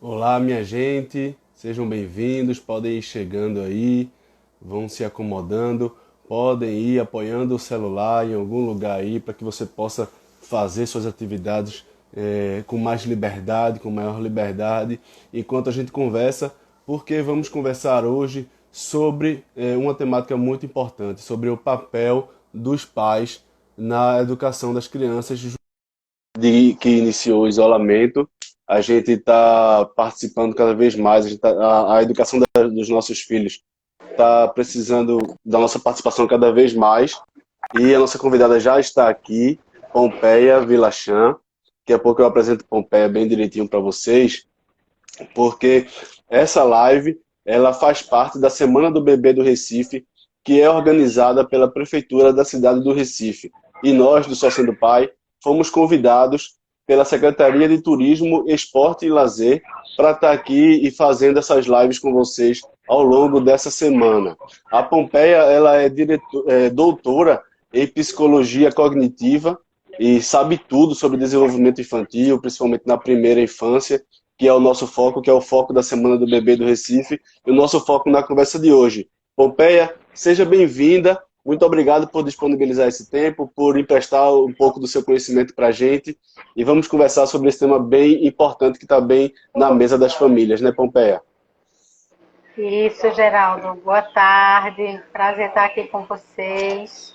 Olá, minha gente, sejam bem-vindos. Podem ir chegando aí, vão se acomodando, podem ir apoiando o celular em algum lugar aí para que você possa fazer suas atividades com mais liberdade, com maior liberdade, enquanto a gente conversa, porque vamos conversar hoje sobre uma temática muito importante, sobre o papel dos pais na educação das crianças que iniciou o isolamento, a gente está participando cada vez mais, a educação dos nossos filhos está precisando da nossa participação cada vez mais. E a nossa convidada já está aqui, Pompeia Vilachan. Daqui a pouco eu apresento Pompeia bem direitinho para vocês, porque essa live ela faz parte da Semana do Bebê do Recife, que é organizada pela Prefeitura da cidade do Recife. E nós, do Só Sendo Pai, fomos convidados pela Secretaria de Turismo, Esporte e Lazer para estar aqui e fazendo essas lives com vocês ao longo dessa semana. A Pompeia ela é doutora em Psicologia Cognitiva e sabe tudo sobre desenvolvimento infantil, principalmente na primeira infância, que é o nosso foco, que é o foco da Semana do Bebê do Recife, e o nosso foco na conversa de hoje. Pompeia, seja bem-vinda. Muito obrigado por disponibilizar esse tempo, por emprestar um pouco do seu conhecimento para a gente. E vamos conversar sobre esse tema bem importante que está bem na mesa das famílias, né, Pompeia? Isso, Geraldo. Boa tarde. Prazer estar aqui com vocês.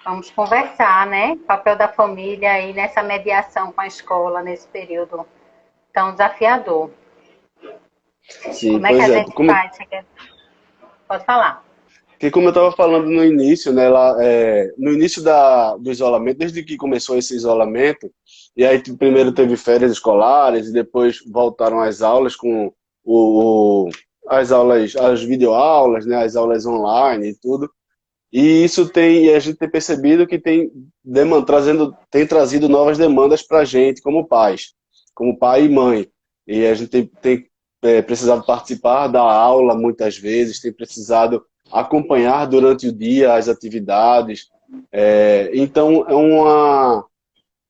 Vamos conversar, né? O papel da família aí nessa mediação com a escola nesse período tão desafiador. Sim, Como é que pois a é. gente faz? Pode falar. Como eu estava falando no início, né, no início do isolamento, desde que começou esse isolamento, e aí primeiro teve férias escolares e depois voltaram às aulas com as aulas, as videoaulas, né, as aulas online e tudo. E a gente tem percebido que tem trazido novas demandas para a gente como pais, como pai e mãe. E a gente tem precisado participar da aula muitas vezes, tem precisado acompanhar durante o dia as atividades. Então, é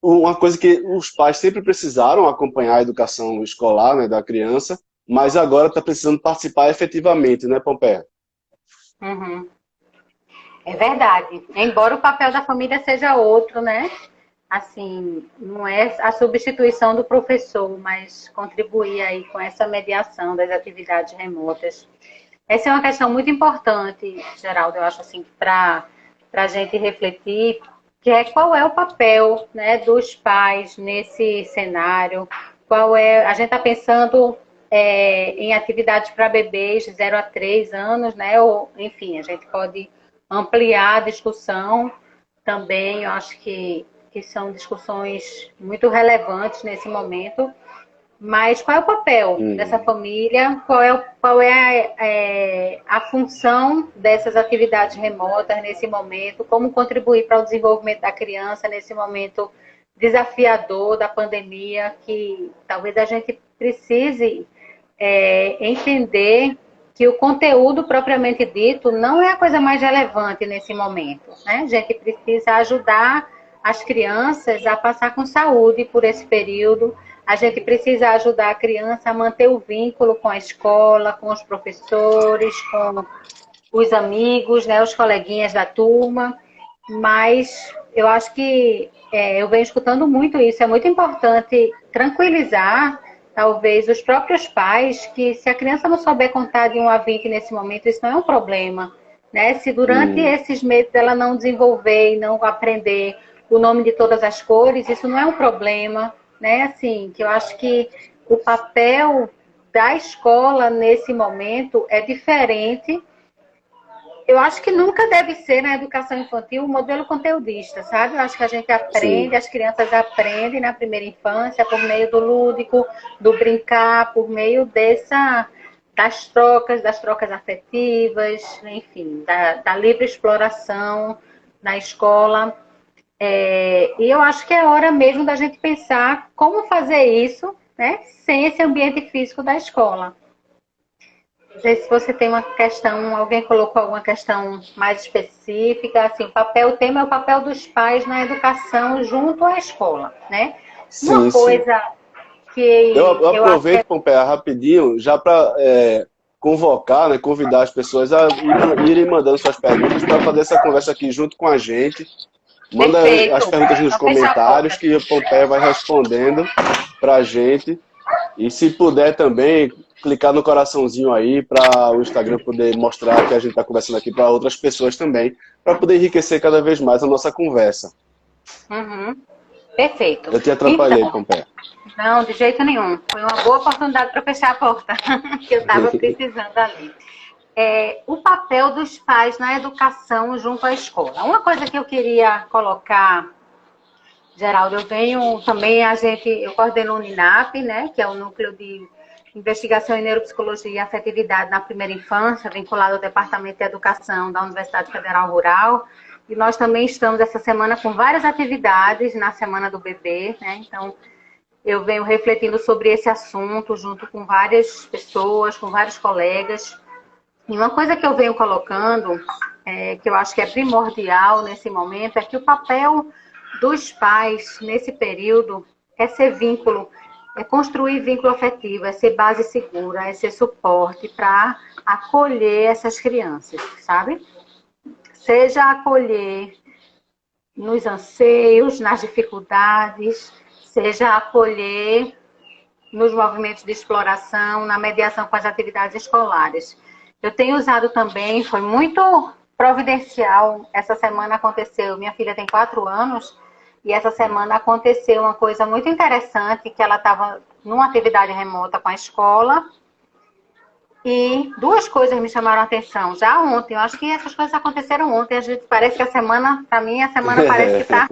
uma coisa que os pais sempre precisaram acompanhar a educação escolar, né, da criança, mas agora está precisando participar efetivamente, né, Pompeia? Uhum. É verdade. Embora o papel da família seja outro, né? Assim, não é a substituição do professor, mas contribuir aí com essa mediação das atividades remotas. Essa é uma questão muito importante, Geraldo, eu acho assim, para a gente refletir, que é qual é o papel, né, dos pais nesse cenário, qual é, a gente está pensando em atividades para bebês de 0 a 3 anos, né, ou, enfim, a gente pode ampliar a discussão também, eu acho que são discussões muito relevantes nesse momento, mas qual é o papel dessa Hum. família? Qual é a função dessas atividades remotas nesse momento? Como contribuir para o desenvolvimento da criança nesse momento desafiador da pandemia, que talvez a gente precise entender que o conteúdo propriamente dito não é a coisa mais relevante nesse momento, né? A gente precisa ajudar as crianças a passar com saúde por esse período. A gente precisa ajudar a criança a manter o vínculo com a escola, com os professores, com os amigos, né, os coleguinhas da turma. Mas eu acho que eu venho escutando muito isso. É muito importante tranquilizar, talvez, os próprios pais, que se a criança não souber contar de 1 a 20 nesse momento, isso não é um problema. Né? Se durante Hum. esses meses ela não desenvolver e não aprender o nome de todas as cores, isso não é um problema. Né? Assim, que eu acho que o papel da escola nesse momento é diferente. Eu acho que nunca deve ser na educação infantil o modelo conteudista, sabe? Eu acho que a gente aprende, Sim. as crianças aprendem na primeira infância por meio do lúdico, do brincar, por meio das trocas afetivas, enfim, da livre exploração na escola. E eu acho que é hora mesmo da gente pensar como fazer isso, né, sem esse ambiente físico da escola. Não sei se você tem uma questão, alguém colocou alguma questão mais específica, assim, o tema é o papel dos pais na educação junto à escola, né? Uma Sim, sim. coisa que Eu eu acho que aproveito, Pompeia, rapidinho, já para convocar, né, convidar as pessoas a irem mandando suas perguntas para fazer essa conversa aqui junto com a gente. Manda as perfeito. perguntas nos Vou fechar a comentários porta. que o Pompeia vai respondendo para a gente. E se puder também, clicar no coraçãozinho aí para o Instagram poder mostrar que a gente está conversando aqui para outras pessoas também, para poder enriquecer cada vez mais a nossa conversa. Uhum. Perfeito. Eu te atrapalhei, Então, Pompeia. não, de jeito nenhum. Foi uma boa oportunidade para fechar a porta, que eu estava precisando ali. O papel dos pais na educação junto à escola. Uma coisa que eu queria colocar, Geraldo, eu venho também, eu coordeno o NINAP, né, que é o Núcleo de Investigação em Neuropsicologia e Afetividade na Primeira Infância, vinculado ao Departamento de Educação da Universidade Federal Rural. E nós também estamos essa semana com várias atividades na Semana do Bebê, né, então eu venho refletindo sobre esse assunto junto com várias pessoas, com vários colegas. E uma coisa que eu venho colocando, que eu acho que é primordial nesse momento, é que o papel dos pais nesse período é ser vínculo, é construir vínculo afetivo, é ser base segura, é ser suporte para acolher essas crianças, sabe? Seja acolher nos anseios, nas dificuldades, seja acolher nos movimentos de exploração, na mediação com as atividades escolares. Eu tenho usado também, foi muito providencial, essa semana aconteceu, minha filha tem 4 anos, e essa semana aconteceu uma coisa muito interessante, que ela estava numa atividade remota com a escola, e 2 coisas me chamaram a atenção, já ontem, eu acho que essas coisas aconteceram ontem, a gente parece que a semana, para mim, a semana parece que está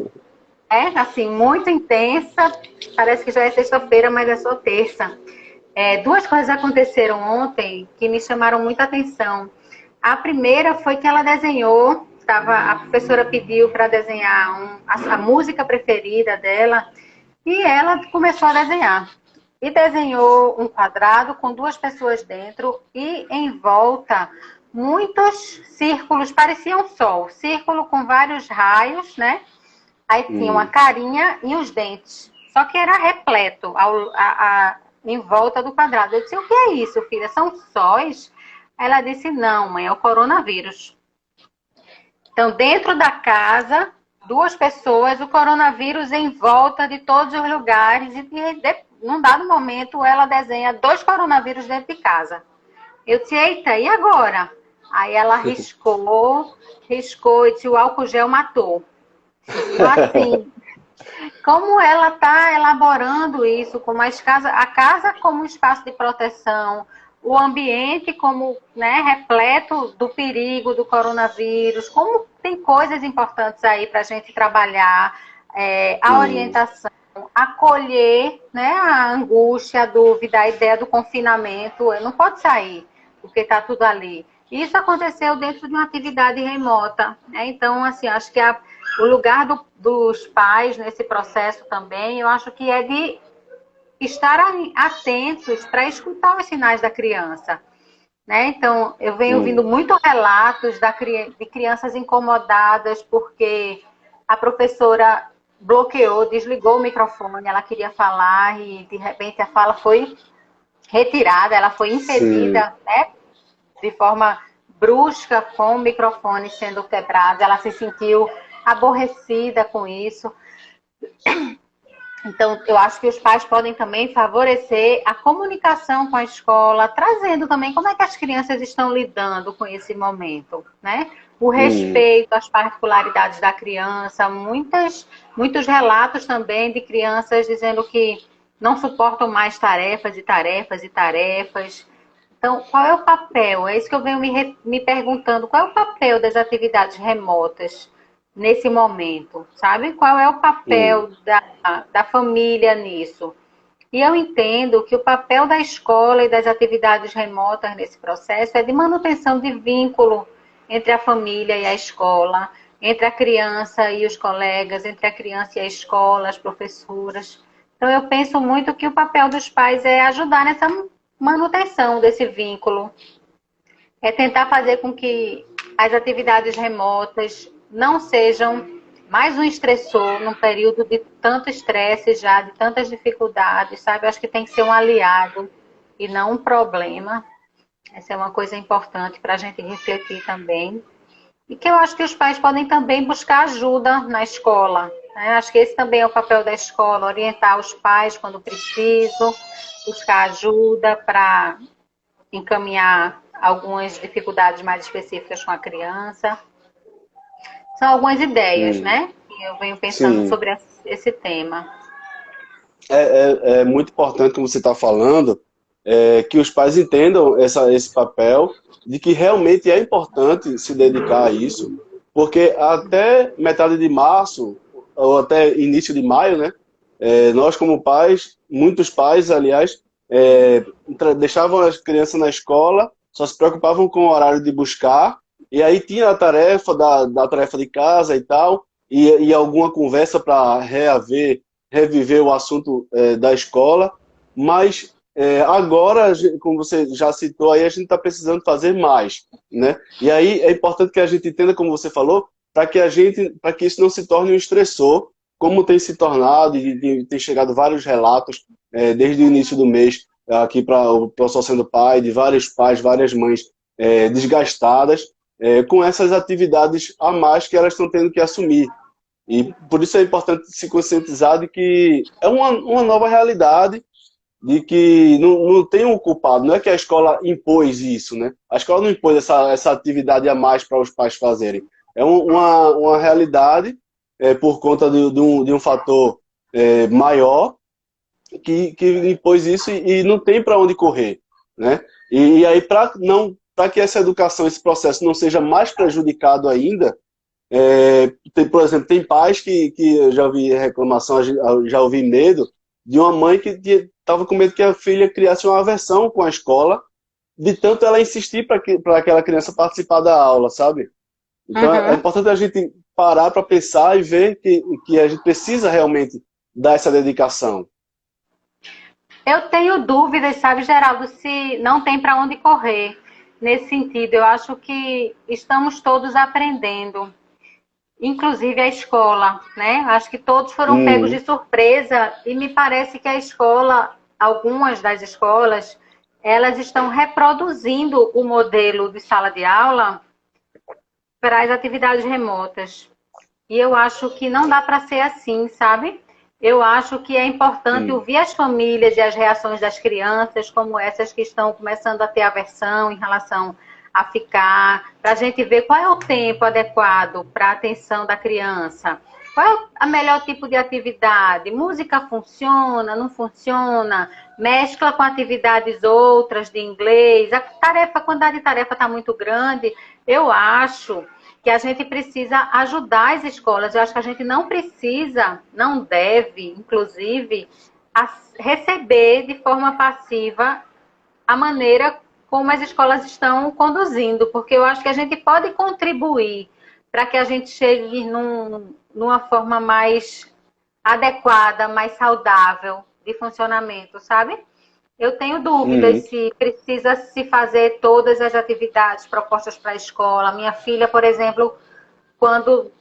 assim, muito intensa, parece que já é sexta-feira, mas é só terça. 2 coisas aconteceram ontem que me chamaram muita atenção. A primeira foi que ela desenhou, a professora pediu para desenhar a música preferida dela, e ela começou a desenhar. E desenhou um quadrado com 2 pessoas dentro e em volta muitos círculos, parecia um sol, círculo com vários raios, né? Aí tinha uma carinha e os dentes. Só que era repleto em volta do quadrado. Eu disse, o que é isso, filha? São sóis? Ela disse, não, mãe, é o coronavírus. Então, dentro da casa, 2 pessoas, o coronavírus em volta de todos os lugares. E num dado momento, ela desenha 2 coronavírus dentro de casa. Eu disse, eita, e agora? Aí ela riscou e disse, o álcool gel matou. Então, assim, como ela está elaborando isso, como a casa como um espaço de proteção, o ambiente como, né, repleto do perigo do coronavírus, como tem coisas importantes aí para a gente trabalhar, a orientação, acolher, né, a angústia, a dúvida, a ideia do confinamento, não pode sair, porque está tudo ali. Isso aconteceu dentro de uma atividade remota, né? Então, assim, acho que o lugar dos pais nesse processo também, eu acho que é de estar atentos para escutar os sinais da criança, né? Então, eu venho ouvindo muitos relatos de crianças incomodadas porque a professora bloqueou, desligou o microfone, ela queria falar e, de repente, a fala foi retirada, ela foi impedida, né? De forma brusca, com o microfone sendo quebrado, ela se sentiu aborrecida com isso. Então, eu acho que os pais podem também favorecer a comunicação com a escola, trazendo também como é que as crianças estão lidando com esse momento, né? O respeito às particularidades da criança, muitos relatos também de crianças dizendo que não suportam mais tarefas e tarefas e tarefas. Então, qual é o papel? É isso que eu venho me perguntando. Qual é o papel das atividades remotas nesse momento? Sabe? Qual é o papel da família nisso? E eu entendo que o papel da escola e das atividades remotas nesse processo é de manutenção de vínculo entre a família e a escola, entre a criança e os colegas, entre a criança e a escola, as professoras. Então, eu penso muito que o papel dos pais é ajudar nessa manutenção desse vínculo, é tentar fazer com que as atividades remotas não sejam mais um estressor num período de tanto estresse já, de tantas dificuldades, sabe? Eu acho que tem que ser um aliado e não um problema. Essa é uma coisa importante para a gente refletir também. E que eu acho que os pais podem também buscar ajuda na escola, né? Acho que esse também é o papel da escola, orientar os pais quando preciso, buscar ajuda para encaminhar algumas dificuldades mais específicas com a criança. São algumas ideias, Hum, né? Que eu venho pensando sim. sobre esse tema. É muito importante, como você está falando, que os pais entendam esse papel de que realmente é importante se dedicar a isso, porque até metade de março, ou até início de maio, né, nós como pais, muitos pais, aliás, deixavam as crianças na escola, só se preocupavam com o horário de buscar, e aí tinha a tarefa da tarefa de casa e tal, e alguma conversa para reviver o assunto da escola, mas agora, como você já citou, aí a gente está precisando fazer mais, né? E aí é importante que a gente entenda, como você falou, para que isso não se torne um estressor, como tem se tornado e tem chegado vários relatos desde o início do mês aqui para o Só Sendo Pai, de vários pais, várias mães desgastadas com essas atividades a mais que elas estão tendo que assumir. E por isso é importante se conscientizar de que é uma nova realidade, de que não tem um culpado, não é que a escola impôs isso, né? A escola não impôs essa atividade a mais para os pais fazerem. É uma realidade por conta de um fator maior que impôs isso e não tem para onde correr, né? E aí, para que essa educação, esse processo não seja mais prejudicado ainda, por exemplo, tem pais que eu já ouvi reclamação, já ouvi medo de uma mãe que estava com medo que a filha criasse uma aversão com a escola, de tanto ela insistir para aquela criança participar da aula, sabe? Então é Uhum. importante a gente parar para pensar e ver que a gente precisa realmente dar essa dedicação. Eu tenho dúvidas, sabe, Geraldo, se não tem para onde correr. Nesse sentido, eu acho que estamos todos aprendendo, inclusive a escola, né? Acho que todos foram pegos de Uhum, surpresa e me parece que a escola, algumas das escolas, elas estão reproduzindo o modelo de sala de aula para as atividades remotas. E eu acho que não dá para ser assim, sabe? Eu acho que é importante uhum, ouvir as famílias e as reações das crianças, como essas que estão começando a ter aversão em relação a ficar, para a gente ver qual é o tempo adequado para a atenção da criança. Qual é o melhor tipo de atividade? Música funciona, não funciona? Mescla com atividades outras de inglês. A quantidade de tarefa está muito grande. Eu acho que a gente precisa ajudar as escolas. Eu acho que a gente não precisa, não deve, inclusive, receber de forma passiva a maneira como as escolas estão conduzindo, porque eu acho que a gente pode contribuir para que a gente chegue numa forma mais adequada, mais saudável de funcionamento, sabe? Eu tenho dúvidas uhum, se precisa se fazer todas as atividades propostas para a escola. Minha filha, por exemplo, quando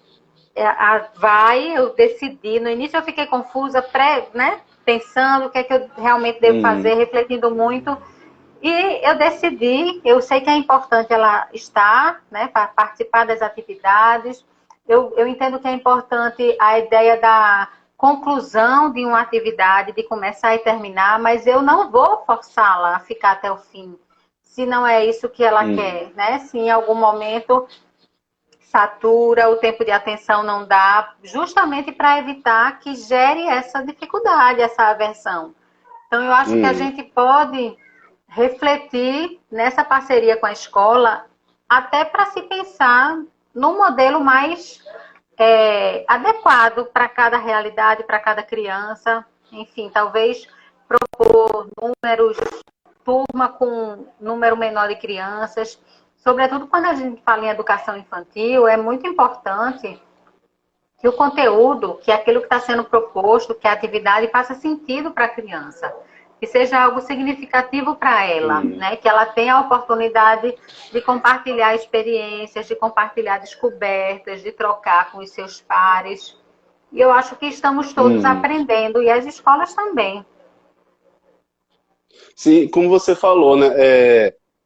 eu decidi, no início eu fiquei confusa, né, pensando o que é que eu realmente devo fazer, uhum, refletindo muito, e eu decidi, eu sei que é importante ela estar, né, para participar das atividades. Eu entendo que é importante a ideia da conclusão de uma atividade, de começar e terminar, mas eu não vou forçá-la a ficar até o fim, se não é isso que ela uhum, quer, né? Se em algum momento satura, o tempo de atenção não dá, justamente para evitar que gere essa dificuldade, essa aversão. Então, eu acho que a uhum, gente pode refletir nessa parceria com a escola, até para se pensar num modelo mais adequado para cada realidade, para cada criança. Enfim, talvez propor números, turma com número menor de crianças. Sobretudo quando a gente fala em educação infantil, é muito importante que o conteúdo, que aquilo que está sendo proposto, que a atividade faça sentido para a criança. que seja algo significativo para ela, né? Que ela tenha a oportunidade de compartilhar experiências, de compartilhar descobertas, de trocar com os seus pares. E eu acho que estamos todos aprendendo, e as escolas também. Sim, como você falou, né?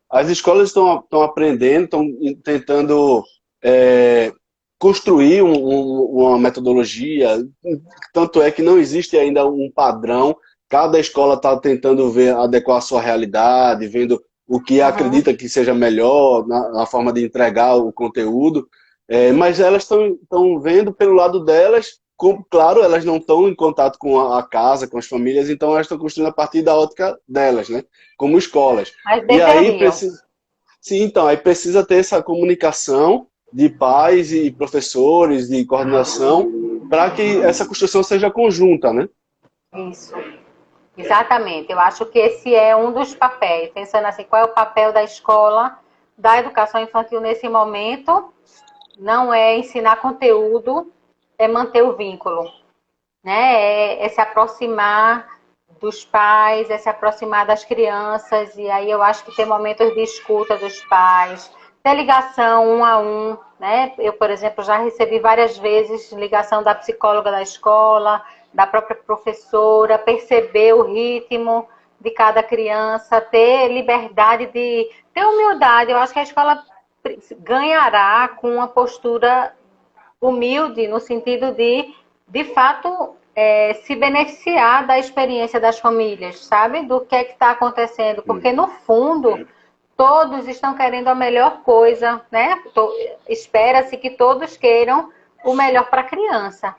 As escolas estão aprendendo, estão tentando é, construir uma metodologia, tanto é que não existe ainda um padrão, cada escola está tentando ver, adequar a sua realidade, vendo o que Uhum. acredita que seja melhor na forma de entregar o conteúdo. Mas elas estão vendo pelo lado delas, claro, elas não estão em contato com a casa, com as famílias, então elas estão construindo a partir da ótica delas, né? Como escolas. Mas E aí deveriam. precisa. Sim, então, aí precisa ter essa comunicação de pais e professores, de coordenação, para que essa construção seja conjunta, né? Isso. Exatamente. Eu acho que esse é um dos papéis. Pensando assim, qual é o papel da escola, da educação infantil nesse momento? Não é ensinar conteúdo, é manter o vínculo, né? É se aproximar dos pais, é se aproximar das crianças, e aí eu acho que ter momentos de escuta dos pais, ter ligação um a um, né? Eu, por exemplo, já recebi várias vezes ligação da psicóloga da escola, da própria professora, perceber o ritmo de cada criança, ter liberdade de ter humildade. Eu acho que a escola ganhará com uma postura humilde no sentido de fato, se beneficiar da experiência das famílias, sabe? Do que é que está acontecendo. Porque, no fundo, todos estão querendo a melhor coisa, né? Espera-se que todos queiram o melhor para a criança.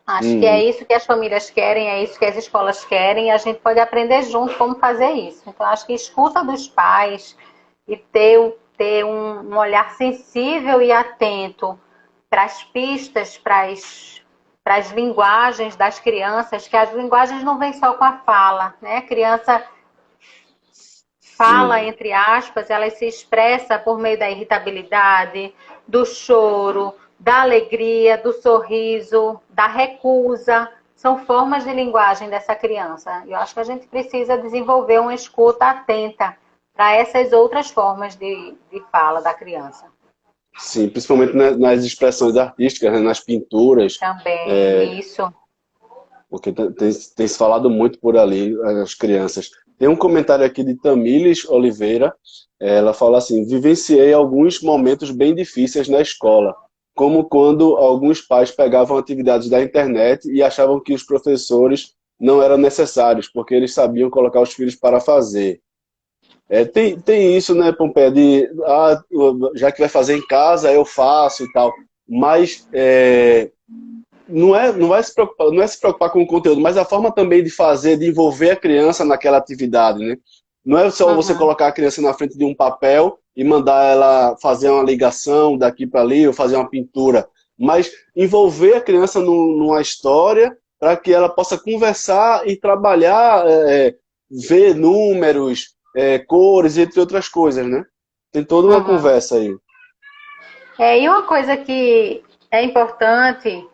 Acho que é Uhum. isso que as famílias querem, é isso que as escolas querem, e a gente pode aprender junto como fazer isso. Então, acho que escuta dos pais e ter um olhar sensível e atento para as pistas, para as linguagens das crianças, que as linguagens não vêm só com a fala, né? A criança fala, Sim. entre aspas, ela se expressa por meio da irritabilidade, do choro, da alegria, do sorriso, da recusa. São formas de linguagem dessa criança. Eu acho que a gente precisa desenvolver uma escuta atenta para essas outras formas de fala da criança. Sim, principalmente nas expressões artísticas, né, nas pinturas, Também, isso. porque tem se falado muito por ali, as crianças. Tem um comentário aqui de Tamílis Oliveira, ela fala assim: vivenciei alguns momentos bem difíceis na escola, como quando alguns pais pegavam atividades da internet e achavam que os professores não eram necessários, porque eles sabiam colocar os filhos para fazer. Tem isso, né, Pompeia, já que vai fazer em casa, eu faço e tal. Mas não é se preocupar com o conteúdo, mas a forma também de fazer, de envolver a criança naquela atividade, né? Não é só você Uhum. colocar a criança na frente de um papel e mandar ela fazer uma ligação daqui para ali ou fazer uma pintura, mas envolver a criança numa história para que ela possa conversar e trabalhar, ver números, cores, entre outras coisas, né? Tem toda uma Uhum. conversa aí. E uma coisa que é importante,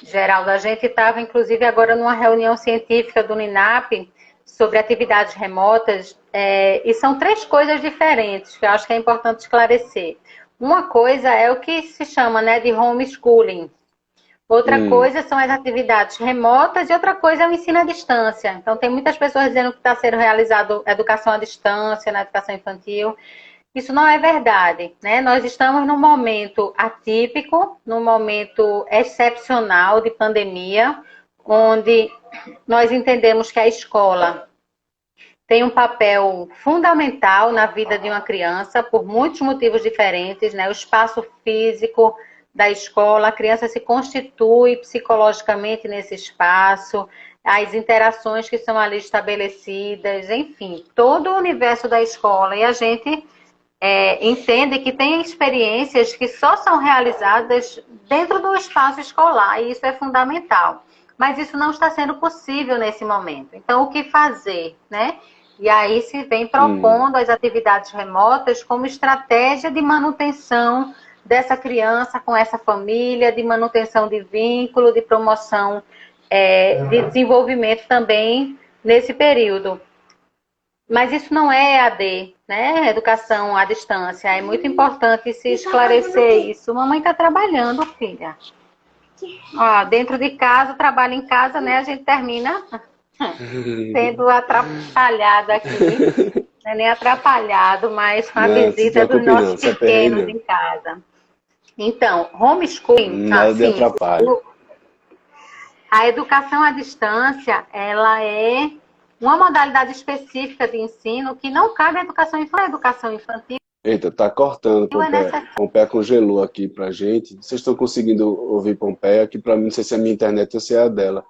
Geraldo, a gente estava, inclusive, agora numa reunião científica do NINAP sobre atividades remotas, e são três coisas diferentes que eu acho que é importante esclarecer. Uma coisa é o que se chama, né, de homeschooling. Outra Hum, coisa são as atividades remotas e outra coisa é o ensino à distância. Então, tem muitas pessoas dizendo que está sendo realizado educação à distância na educação infantil. Isso não é verdade, né? Nós estamos num momento atípico, num momento excepcional de pandemia, onde nós entendemos que a escola tem um papel fundamental na vida de uma criança por muitos motivos diferentes, né? O espaço físico da escola, a criança se constitui psicologicamente nesse espaço, as interações que são ali estabelecidas, enfim, todo o universo da escola. E a gente entende que tem experiências que só são realizadas dentro do espaço escolar, e isso é fundamental. Mas isso não está sendo possível nesse momento. Então, o que fazer, né? E aí se vem hum. propondo as atividades remotas como estratégia de manutenção dessa criança com essa família, de manutenção de vínculo, de promoção, de desenvolvimento também nesse período. Mas isso não é EAD, né? Educação à distância. É muito importante se esclarecer isso. Mamãe está trabalhando, filha. Ó, dentro de casa, trabalho em casa, né? A gente termina sendo atrapalhado aqui. Não é nem atrapalhado, mas com a Não, se visita dos preocupe não, nossos se aperreie pequenos não. em casa. Então, homeschooling, Nada de assim, atrapalho. a educação à distância, ela é uma modalidade específica de ensino que não cabe à educação infantil. A educação infantil Eita, tá cortando, é Pompeia. necessária. Pompeia congelou aqui pra gente. Vocês estão conseguindo ouvir Pompeia? Aqui pra mim, não sei se é a minha internet ou se é a dela.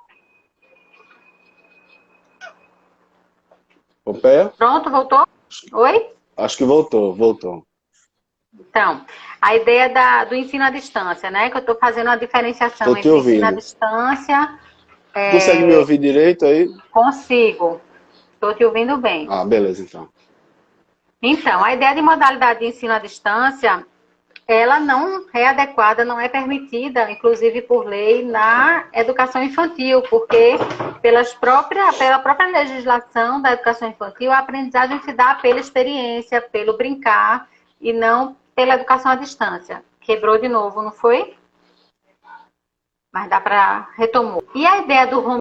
Pompeia? Pronto, voltou? Oi? Acho que voltou, voltou. Então, a ideia do ensino à distância, né? Que eu estou fazendo uma diferenciação Tô te entre ensino à ouvindo. distância, Consegue me ouvir direito aí? consigo. Estou te ouvindo bem. Ah, beleza, então. Então, a ideia de modalidade de ensino à distância, ela não é adequada, não é permitida, inclusive por lei, na educação infantil, porque pela própria legislação da educação infantil, a aprendizagem se dá pela experiência, pelo brincar, e não pela educação à distância. Quebrou de novo, não foi? Mas dá para retomar. E a ideia do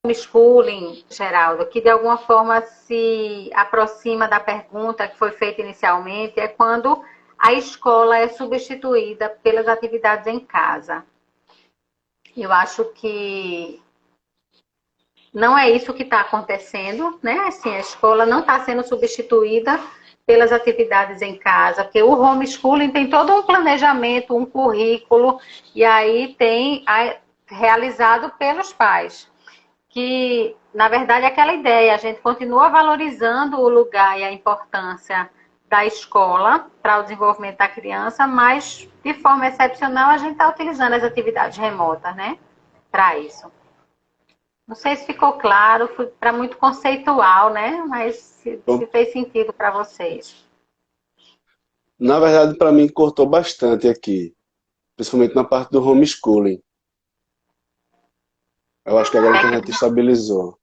homeschooling, Geraldo, que de alguma forma se aproxima da pergunta que foi feita inicialmente, é quando a escola é substituída pelas atividades em casa. Eu acho que não é isso que está acontecendo, né? Assim, a escola não está sendo substituída pelas atividades em casa, porque o homeschooling tem todo um planejamento, um currículo, e aí tem realizado pelos pais. Que, na verdade, é aquela ideia, a gente continua valorizando o lugar e a importância da escola para o desenvolvimento da criança, mas, de forma excepcional, a gente está utilizando as atividades remotas, né, para isso. Não sei se ficou claro, fui para muito conceitual, né, mas se fez sentido para vocês. Na verdade, para mim, cortou bastante aqui. Principalmente na parte do homeschooling. Eu acho que agora a internet estabilizou.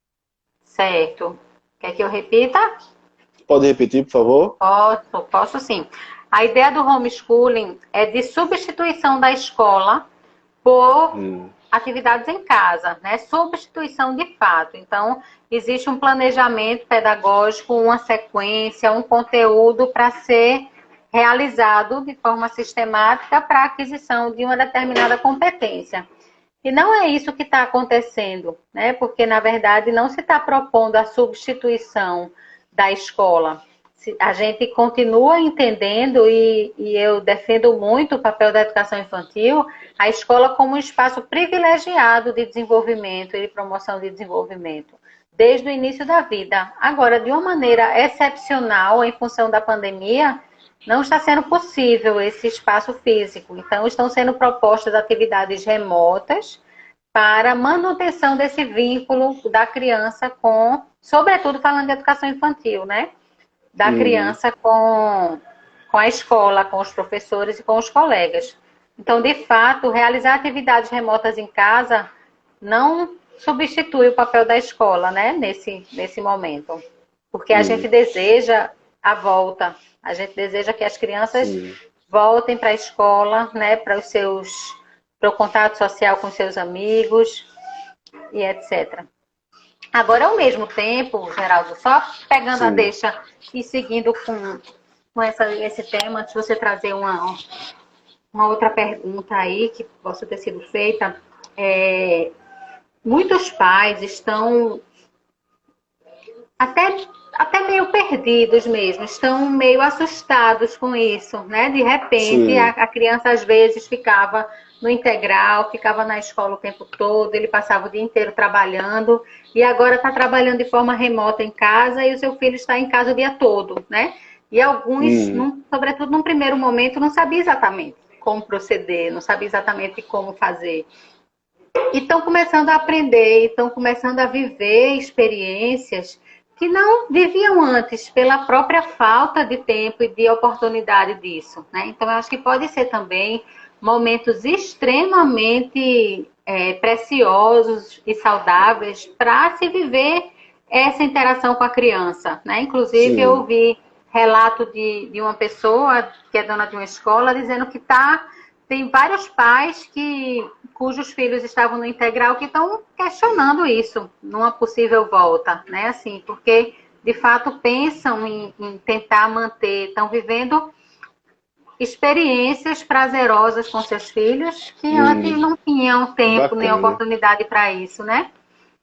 Certo. Quer que eu repita? Pode repetir, por favor? Posso sim. A ideia do homeschooling é de substituição da escola por atividades em casa, né? Substituição de fato. Então, existe um planejamento pedagógico, uma sequência, um conteúdo para ser realizado de forma sistemática para a aquisição de uma determinada competência. E não é isso que está acontecendo, né? Porque, na verdade, não se está propondo a substituição da escola. A gente continua entendendo, e eu defendo muito o papel da educação infantil, a escola como um espaço privilegiado de desenvolvimento e de promoção de desenvolvimento, desde o início da vida. Agora, de uma maneira excepcional, em função da pandemia, não está sendo possível esse espaço físico. Então, estão sendo propostas atividades remotas para manutenção desse vínculo da criança com, sobretudo falando de educação infantil, né? Da criança com a escola, com os professores e com os colegas. Então, de fato, realizar atividades remotas em casa não substitui o papel da escola, né? Nesse momento. Porque a gente deseja a volta. A gente deseja que as crianças voltem para a escola, né? Para o contato social com seus amigos e etc. Agora, ao mesmo tempo, Geraldo, só pegando a deixa e seguindo com esse tema, antes de você trazer uma outra pergunta aí que possa ter sido feita, muitos pais estão até meio perdidos mesmo, estão meio assustados com isso, né? De repente, a criança às vezes ficava no integral, ficava na escola o tempo todo, ele passava o dia inteiro trabalhando, e agora está trabalhando de forma remota em casa, e o seu filho está em casa o dia todo, né? E alguns, sobretudo num primeiro momento, não sabia exatamente como proceder, não sabia exatamente como fazer. E estão começando a aprender, estão começando a viver experiências que não viviam antes, pela própria falta de tempo e de oportunidade disso, né? Então, eu acho que pode ser também momentos extremamente preciosos e saudáveis para se viver essa interação com a criança, né? Inclusive, eu Sim. ouvi relato de uma pessoa que é dona de uma escola dizendo que tem vários pais cujos filhos estavam no integral que estão questionando isso, numa possível volta, né? Assim, porque de fato pensam em tentar manter, estão vivendo experiências prazerosas com seus filhos que antes Hum, não tinham que tempo nem bacana. oportunidade para isso, né?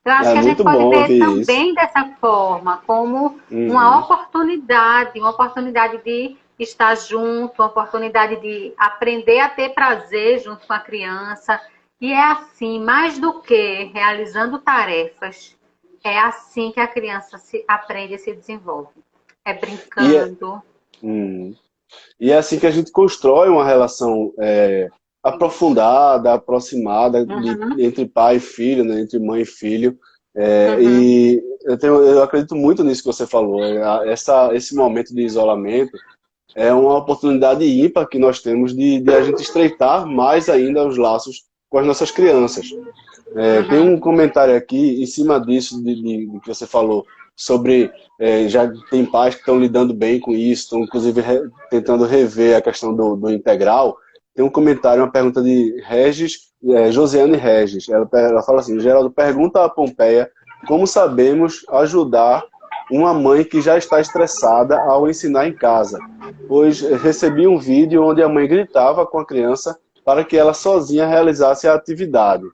Eu acho É que a gente muito pode bom ver ouvir isso. também dessa forma, como Uhum. uma oportunidade de estar junto, uma oportunidade de aprender a ter prazer junto com a criança. E é assim, mais do que realizando tarefas, é assim que a criança se aprende e se desenvolve. É E é, brincando. hum, e é assim que a gente constrói uma relação Isso. aprofundada, aproximada Uhum, entre pai e filho, né, entre mãe e filho. uhum. E eu acredito muito nisso que você falou. Esse momento de isolamento é uma oportunidade ímpar que nós temos de a gente estreitar mais ainda os laços com as nossas crianças. Tem Uhum. um comentário aqui em cima disso, de que você falou, sobre já tem pais que estão lidando bem com isso, estão inclusive tentando rever a questão do integral. Tem um comentário, uma pergunta de Regis, Josiane Regis. Ela fala assim: Geraldo, pergunta a Pompeia como sabemos ajudar uma mãe que já está estressada ao ensinar em casa, pois recebi um vídeo onde a mãe gritava com a criança para que ela sozinha realizasse a atividade.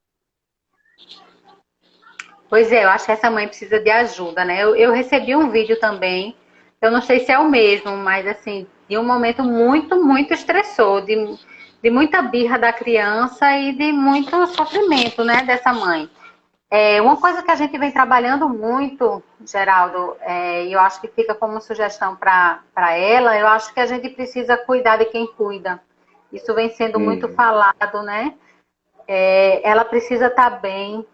Pois é, eu acho que essa mãe precisa de ajuda, né? Eu recebi um vídeo também, eu não sei se é o mesmo, mas assim, de um momento muito, muito estressor, de muita birra da criança e de muito sofrimento, né, dessa mãe. Uma coisa que a gente vem trabalhando muito, Geraldo, e eu acho que fica como sugestão para ela, eu acho que a gente precisa cuidar de quem cuida. Isso vem sendo muito Hum, falado, né? Ela precisa estar bem,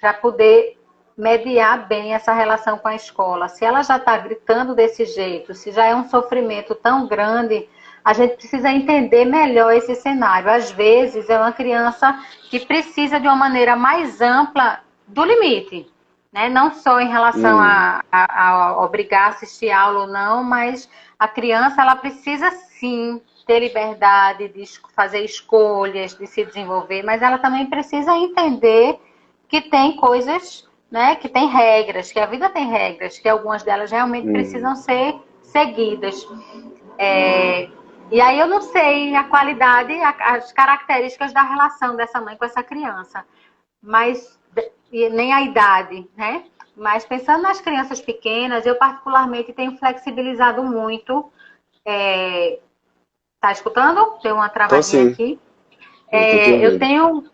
para poder mediar bem essa relação com a escola. Se ela já está gritando desse jeito, se já é um sofrimento tão grande, a gente precisa entender melhor esse cenário. Às vezes é uma criança que precisa de uma maneira mais ampla do limite, né? Não só em relação hum, a obrigar a assistir aula ou não, mas a criança ela precisa sim ter liberdade de fazer escolhas, de se desenvolver, mas ela também precisa entender que tem coisas, né, que tem regras, que a vida tem regras, que algumas delas realmente hum, precisam ser seguidas. É, e aí eu não sei a qualidade, as características da relação dessa mãe com essa criança, mas nem a idade, né? Mas pensando nas crianças pequenas, eu particularmente tenho flexibilizado muito. Tá escutando? Deu uma tô travadinha sim, aqui. eu tô te Eu ouvindo. tenho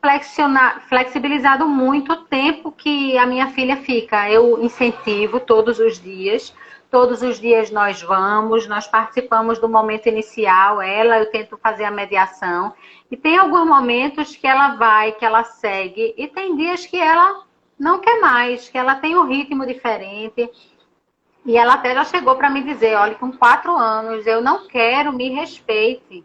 flexibilizado muito o tempo que a minha filha fica. Eu incentivo todos os dias. Todos os dias nós participamos do momento inicial, eu tento fazer a mediação. E tem alguns momentos que ela vai, que ela segue, e tem dias que ela não quer mais, que ela tem um ritmo diferente. E ela até já chegou para me dizer: olha, com 4 anos, eu não quero, me respeite.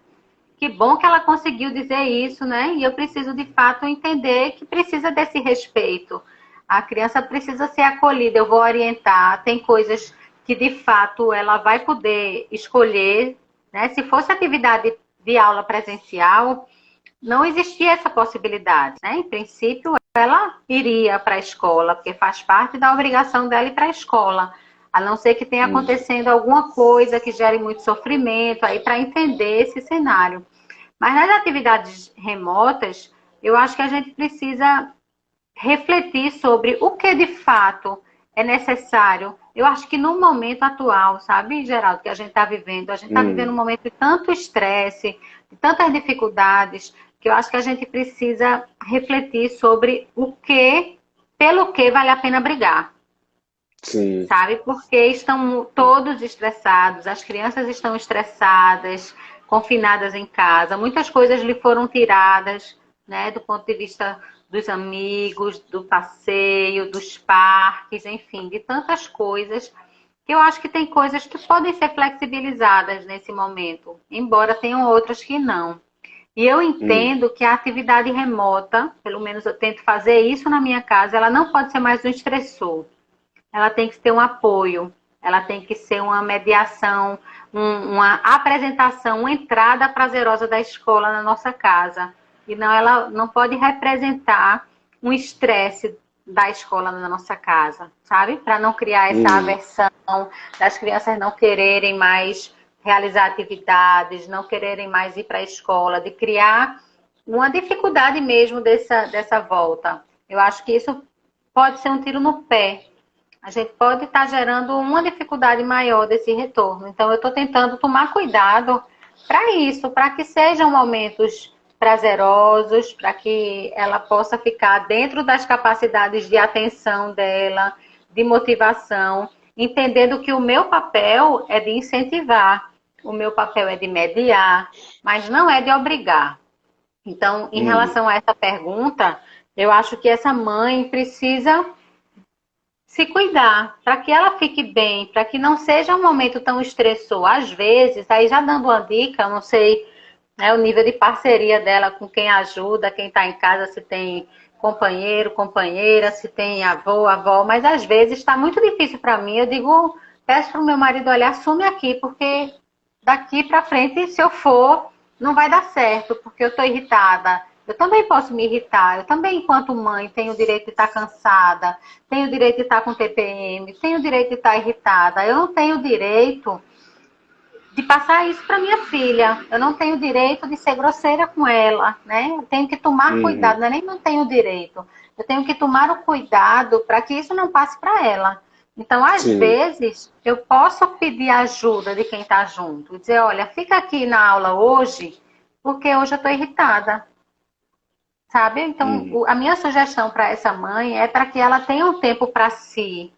Que bom que ela conseguiu dizer isso, né? E eu preciso de fato entender que precisa desse respeito. A criança precisa ser acolhida, eu vou orientar. Tem coisas que de fato ela vai poder escolher, né? Se fosse atividade de aula presencial, não existia essa possibilidade, né? Em princípio, ela iria para a escola, porque faz parte da obrigação dela ir para a escola. A não ser que tenha Hum, acontecendo alguma coisa que gere muito sofrimento, aí para entender esse cenário. Mas nas atividades remotas, eu acho que a gente precisa refletir sobre o que de fato é necessário. Eu acho que no momento atual, sabe, Geraldo, que a gente está vivendo um hum, momento de tanto estresse, de tantas dificuldades, que eu acho que a gente precisa refletir sobre pelo que vale a pena brigar, sim. sabe? Porque estão todos estressados, as crianças estão estressadas, confinadas em casa, muitas coisas lhe foram tiradas, né, do ponto de vista dos amigos, do passeio, dos parques, enfim, de tantas coisas. Que eu acho que tem coisas que podem ser flexibilizadas nesse momento, embora tenham outras que não. E eu Hum, entendo que a atividade remota, pelo menos eu tento fazer isso na minha casa, ela não pode ser mais um estressor. ela tem que ter um apoio, ela tem que ser uma mediação, uma apresentação, uma entrada prazerosa da escola na nossa casa. E não, ela não pode representar um estresse da escola na nossa casa, sabe? Para não criar essa aversão das crianças não quererem mais realizar atividades, não quererem mais ir para a escola, de criar uma dificuldade mesmo dessa volta. Eu acho que isso pode ser um tiro no pé. A gente pode estar gerando uma dificuldade maior desse retorno. Então, eu estou tentando tomar cuidado para isso, para que sejam momentos prazerosos, para que ela possa ficar dentro das capacidades de atenção dela, de motivação, entendendo que o meu papel é de incentivar, o meu papel é de mediar, mas não é de obrigar. Então, em relação a essa pergunta, eu acho que essa mãe precisa se cuidar, para que ela fique bem, para que não seja um momento tão estressor. Às vezes, aí já dando uma dica, eu não sei, né, o nível de parceria dela com quem ajuda, quem está em casa, se tem companheiro, companheira, se tem avô, avó, mas às vezes está muito difícil para mim. Eu digo, peço para o meu marido, olha, assume aqui, porque daqui para frente, se eu for, não vai dar certo, porque eu estou irritada. Eu também posso me irritar. Eu também, enquanto mãe, tenho o direito de estar cansada, tenho o direito de estar com TPM, tenho o direito de estar irritada. Eu não tenho o direito de passar isso para minha filha. Eu não tenho o direito de ser grosseira com ela, né? Eu tenho que tomar cuidado, não é nem não tenho o direito. Eu tenho que tomar o cuidado para que isso não passe para ela. Então, às vezes, eu posso pedir ajuda de quem está junto. Dizer, olha, fica aqui na aula hoje, porque hoje eu estou irritada. Sabe? Então, a minha sugestão para essa mãe é para que ela tenha um tempo para si,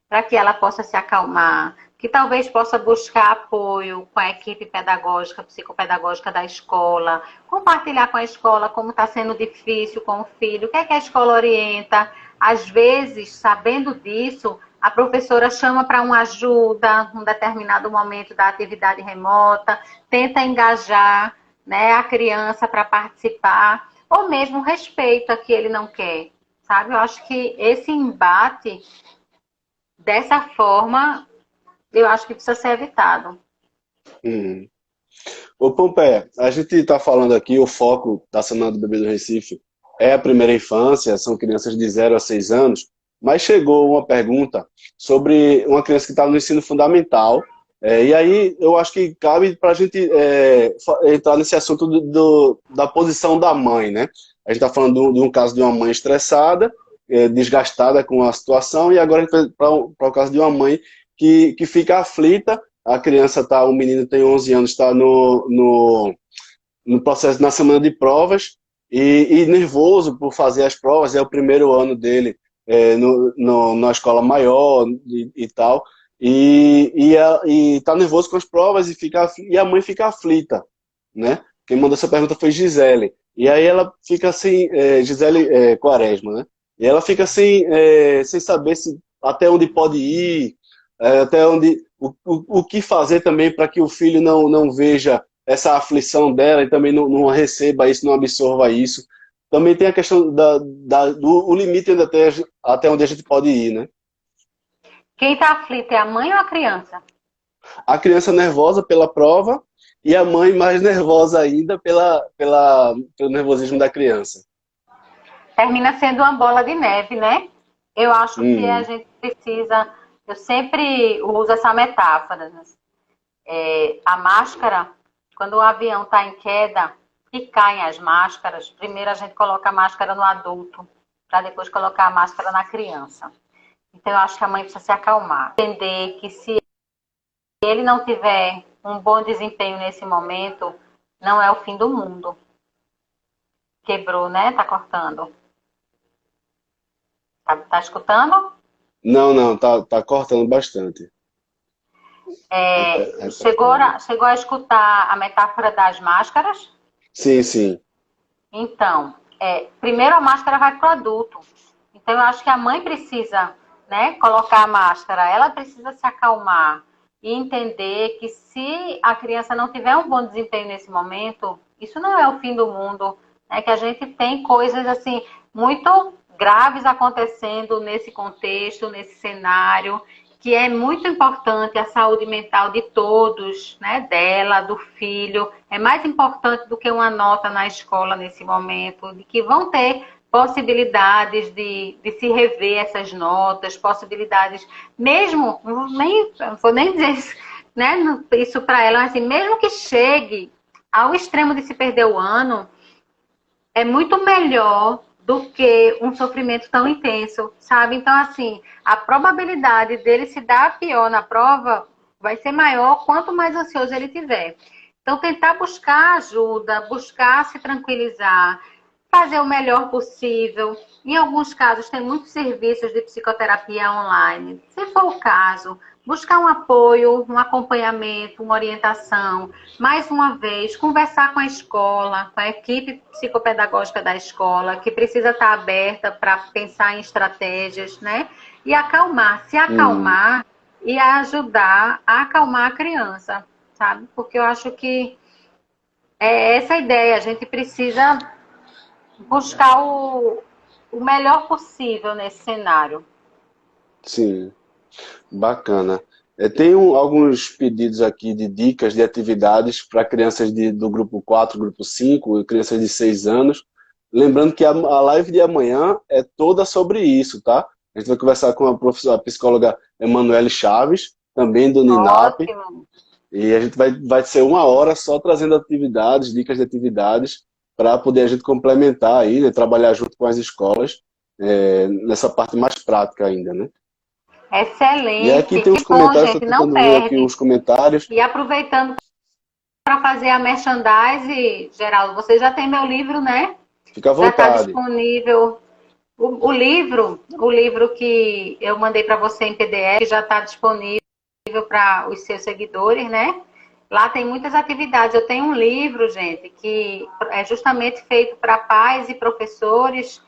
para que ela possa se acalmar, que talvez possa buscar apoio com a equipe pedagógica, psicopedagógica da escola, compartilhar com a escola como está sendo difícil com o filho, o que é que a escola orienta. Às vezes, sabendo disso, a professora chama para uma ajuda, num determinado momento da atividade remota, tenta engajar, né, a criança para participar, ou mesmo respeito a que ele não quer, sabe? Eu acho que esse embate, dessa forma, eu acho que precisa ser evitado. Ô Pompeia, a gente está falando aqui, o foco da Semana do Bebê do Recife é a primeira infância, são crianças de 0 a 6 anos, mas chegou uma pergunta sobre uma criança que está no ensino fundamental, e aí eu acho que cabe para a gente entrar nesse assunto da posição da mãe, né? A gente está falando de um caso de uma mãe estressada, desgastada com a situação, e agora a gente vai para o caso de uma mãe que fica aflita. A criança tá, o menino tem 11 anos, está no processo, na semana de provas, e nervoso por fazer as provas, é o primeiro ano dele na escola maior e tal, e tá nervoso com as provas, e a mãe fica aflita, né? Quem mandou essa pergunta foi Gisele, e aí ela fica assim, Gisele Quaresma, né? E ela fica assim, sem saber até onde pode ir, até onde, o que fazer também para que o filho não veja essa aflição dela e também não receba isso, não absorva isso. Também tem a questão do limite até onde a gente pode ir, né? Quem está aflito é a mãe ou a criança? A criança nervosa pela prova e a mãe mais nervosa ainda pelo nervosismo da criança. Termina sendo uma bola de neve, né? Eu acho que a gente precisa... Eu sempre uso essa metáfora. Né? A máscara, quando o avião está em queda e caem as máscaras, primeiro a gente coloca a máscara no adulto, para depois colocar a máscara na criança. Então, eu acho que a mãe precisa se acalmar. Entender que se ele não tiver um bom desempenho nesse momento, não é o fim do mundo. Quebrou, né? Tá cortando. Tá escutando? Não, tá cortando bastante. Chegou a escutar a metáfora das máscaras? Sim. Então, primeiro a máscara vai para o adulto. Então, eu acho que a mãe precisa, né, colocar a máscara, ela precisa se acalmar e entender que se a criança não tiver um bom desempenho nesse momento, isso não é o fim do mundo, né, que a gente tem coisas assim muito graves acontecendo nesse contexto, nesse cenário, que é muito importante a saúde mental de todos, né? Dela, do filho. É mais importante do que uma nota na escola nesse momento, de que vão ter possibilidades de se rever essas notas, possibilidades, mesmo, não vou nem dizer isso, né, isso para ela, mas assim, mesmo que chegue ao extremo de se perder o ano, é muito melhor do que um sofrimento tão intenso, sabe? Então, assim, a probabilidade dele se dar pior na prova vai ser maior quanto mais ansioso ele tiver. Então, tentar buscar ajuda, buscar se tranquilizar, fazer o melhor possível. Em alguns casos, tem muitos serviços de psicoterapia online. Se for o caso, buscar um apoio, um acompanhamento, uma orientação. Mais uma vez, conversar com a escola, com a equipe psicopedagógica da escola, que precisa estar aberta para pensar em estratégias, né? E acalmar, se acalmar e ajudar a acalmar a criança, sabe? Porque eu acho que é essa a ideia. A gente precisa buscar o melhor possível nesse cenário. Sim, bacana. Tem alguns pedidos aqui de dicas de atividades para crianças do grupo 4, grupo 5, crianças de 6 anos. Lembrando que a live de amanhã é toda sobre isso, tá? A gente vai conversar com a psicóloga Emanuele Chaves, também do NINAP. Ótimo. E a gente vai ser 1 hora só trazendo atividades, dicas de atividades, para poder a gente complementar aí, né, trabalhar junto com as escolas, nessa parte mais prática ainda, né? Excelente. E aqui tem Que os bom, comentários, gente, estou não tentando ver aqui perde. os comentários. E aproveitando para fazer a merchandise, Geraldo, você já tem meu livro, né? Fica à Já está vontade. disponível. O livro que eu mandei para você em PDF já está disponível para os seus seguidores, né? Lá tem muitas atividades. Eu tenho um livro, gente, que é justamente feito para pais e professores,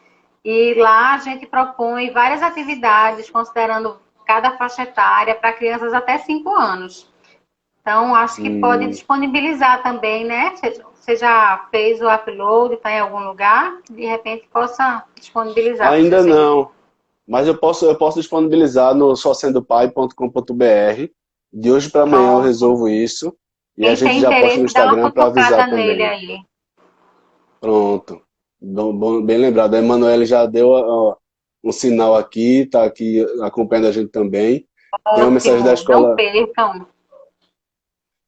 e lá a gente propõe várias atividades, considerando cada faixa etária, para crianças até 5 anos. Então, acho que pode disponibilizar também, né? Você já fez o upload, está em algum lugar? De repente possa disponibilizar para os Ainda seus seguidores. não, mas eu posso disponibilizar no socendopai.com.br. De hoje para amanhã eu Pronto. resolvo isso. E a Quem gente tem já posta no interesse, dá uma Instagram para avisar cutucada nele também. aí. Pronto. Bem lembrado. A Emanuele já deu um sinal aqui, está aqui acompanhando a gente também. Tem uma mensagem da Ótimo, não escola, percam.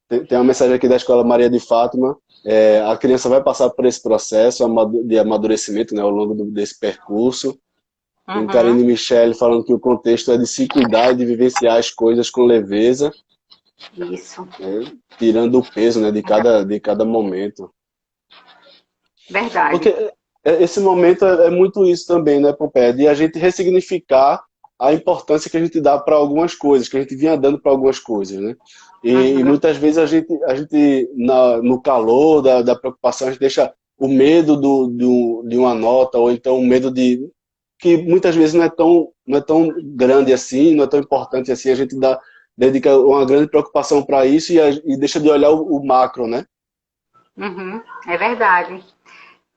tem uma mensagem aqui da escola Maria de Fátima. A criança vai passar por esse processo de amadurecimento, né, ao longo desse percurso. Tem Karine Uhum. Michele falando que o contexto é de se cuidar e de vivenciar as coisas com leveza, Isso, né, tirando o peso, né, de cada momento. verdade. Porque esse momento é muito isso também, né, Pompeia? De a gente ressignificar a importância que a gente dá para algumas coisas, que a gente vinha dando para algumas coisas, né? E Uhum. muitas vezes a gente no calor da preocupação, a gente deixa o medo de uma nota, ou então o medo que muitas vezes não é tão grande assim, não é tão importante assim, a gente dedica uma grande preocupação para isso e deixa de olhar o macro, né? Uhum. É verdade.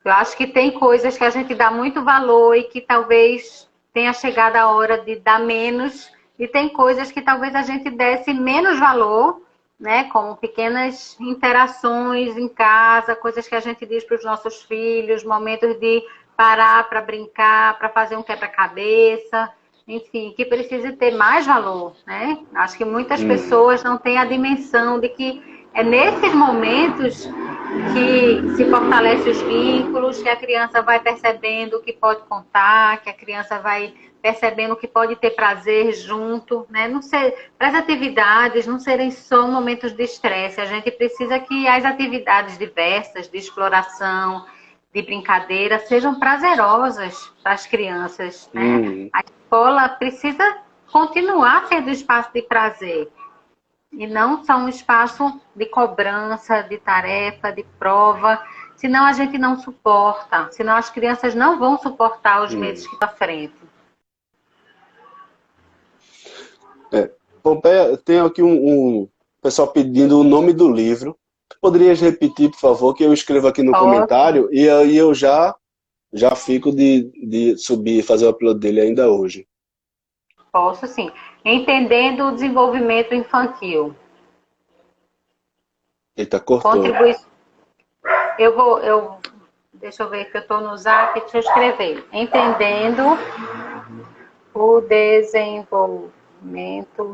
Eu acho que tem coisas que a gente dá muito valor e que talvez tenha chegado a hora de dar menos, e tem coisas que talvez a gente desse menos valor, né? Como pequenas interações em casa, coisas que a gente diz para os nossos filhos, momentos de parar para brincar, para fazer um quebra-cabeça, enfim, que precisa ter mais valor, né? Acho que muitas pessoas não têm a dimensão de que é nesses momentos que se fortalece os vínculos, que a criança vai percebendo que pode contar, que a criança vai percebendo que pode ter prazer junto, né? Não ser, para as atividades não serem só momentos de estresse, a gente precisa que as atividades diversas, de exploração, de brincadeira, sejam prazerosas para as crianças, né? A escola precisa continuar sendo um espaço de prazer, e não só um espaço de cobrança, de tarefa, de prova, senão a gente não suporta, senão as crianças não vão suportar os meses que estão à frente. Pompeia, tem aqui um pessoal pedindo o nome do livro. Tu poderias repetir, por favor, que eu escrevo aqui no Ótimo. comentário e aí eu já já fico de subir e fazer o upload dele ainda hoje. Posso sim. Entendendo o desenvolvimento infantil. Eita, cortou. Contribui. Deixa eu ver que eu estou no Zap, deixa eu escrever. Entendendo o desenvolvimento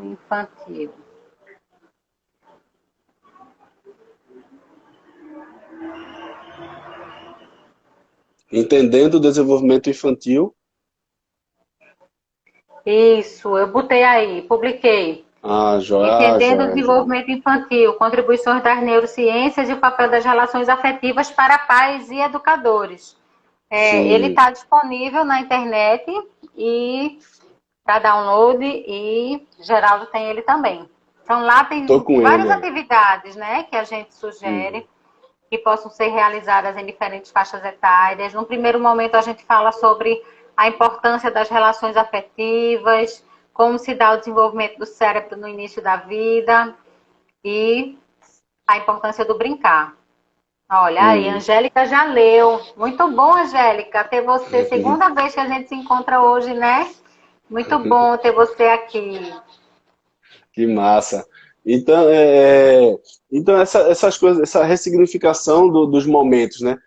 infantil. Entendendo o desenvolvimento infantil. Isso, eu botei aí, publiquei. Ah, joia, Entendendo o joia, joia. desenvolvimento infantil, contribuições das neurociências e o papel das relações afetivas para pais e educadores. Ele Sim, está disponível na internet e para download e Geraldo tem ele também. Então lá tô tem com várias ele. atividades, né, que a gente Uhum. sugere que possam ser realizadas em diferentes faixas etárias. No primeiro momento a gente fala sobre a importância das relações afetivas, como se dá o desenvolvimento do cérebro no início da vida e a importância do brincar. Olha aí, Uhum. Angélica já leu. Muito bom, Angélica, ter você. Segunda vez que a gente se encontra hoje, né? Muito bom ter você aqui. Que massa. Então, então essas coisas, essa ressignificação dos momentos, né?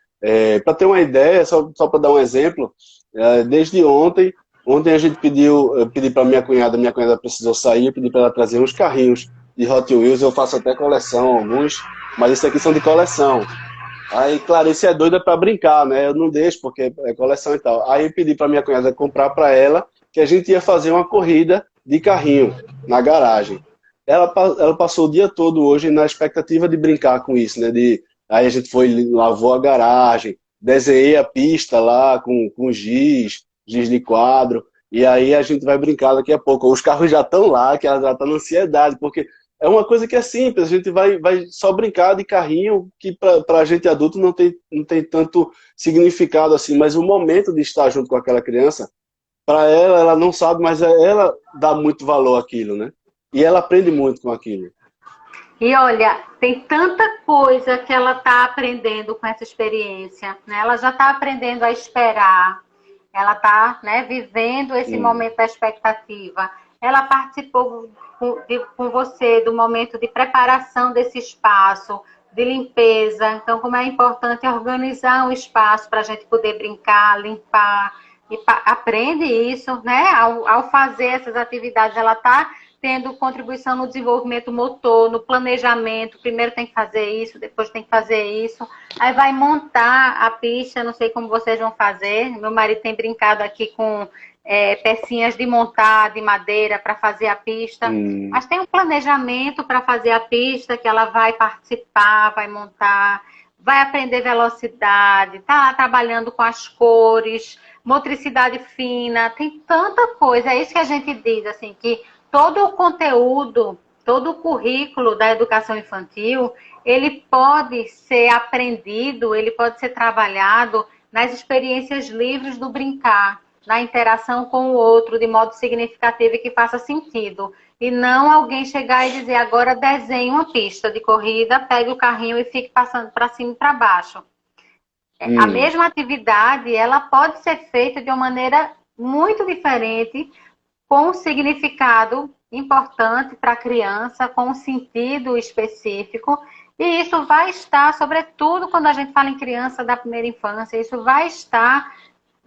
Para ter uma ideia, só para dar um exemplo, desde ontem a gente eu pedi para minha cunhada precisou sair, eu pedi para ela trazer uns carrinhos de Hot Wheels, eu faço até coleção, alguns, mas esses aqui são de coleção. Aí Clarice é doida para brincar, né? Eu não deixo porque é coleção e tal. Aí eu pedi para minha cunhada comprar para ela que a gente ia fazer uma corrida de carrinho na garagem. Ela passou o dia todo hoje na expectativa de brincar com isso, né? Aí a gente foi, lavou a garagem, desenhei a pista lá com giz de quadro, e aí a gente vai brincar daqui a pouco. Os carros já estão lá, que ela já está na ansiedade, porque é uma coisa que é simples, a gente vai só brincar de carrinho, que para a gente adulto não tem tanto significado assim, mas o momento de estar junto com aquela criança, para ela não sabe, mas ela dá muito valor àquilo, né? E ela aprende muito com aquilo. E olha, tem tanta coisa que ela está aprendendo com essa experiência, né? Ela já está aprendendo a esperar, ela está, né, vivendo esse Hum, momento da expectativa. Ela participou com você do momento de preparação desse espaço, de limpeza. Então, como é importante organizar um espaço para a gente poder brincar, limpar. E aprende isso, né? Ao fazer essas atividades, ela está tendo contribuição no desenvolvimento motor, no planejamento. Primeiro tem que fazer isso, depois tem que fazer isso. Aí vai montar a pista, não sei como vocês vão fazer. Meu marido tem brincado aqui com pecinhas de montar de madeira para fazer a pista. hum, Mas tem um planejamento para fazer a pista que ela vai participar, vai montar, vai aprender velocidade, tá lá trabalhando com as cores, motricidade fina, tem tanta coisa. É isso que a gente diz, assim, que todo o conteúdo, todo o currículo da educação infantil, ele pode ser aprendido, ele pode ser trabalhado nas experiências livres do brincar, na interação com o outro de modo significativo e que faça sentido. E não alguém chegar e dizer, agora desenhe uma pista de corrida, pegue o carrinho e fique passando para cima e para baixo. A hum, mesma atividade, ela pode ser feita de uma maneira muito diferente, com um significado importante para a criança, com um sentido específico. E isso vai estar, sobretudo quando a gente fala em criança da primeira infância, isso vai estar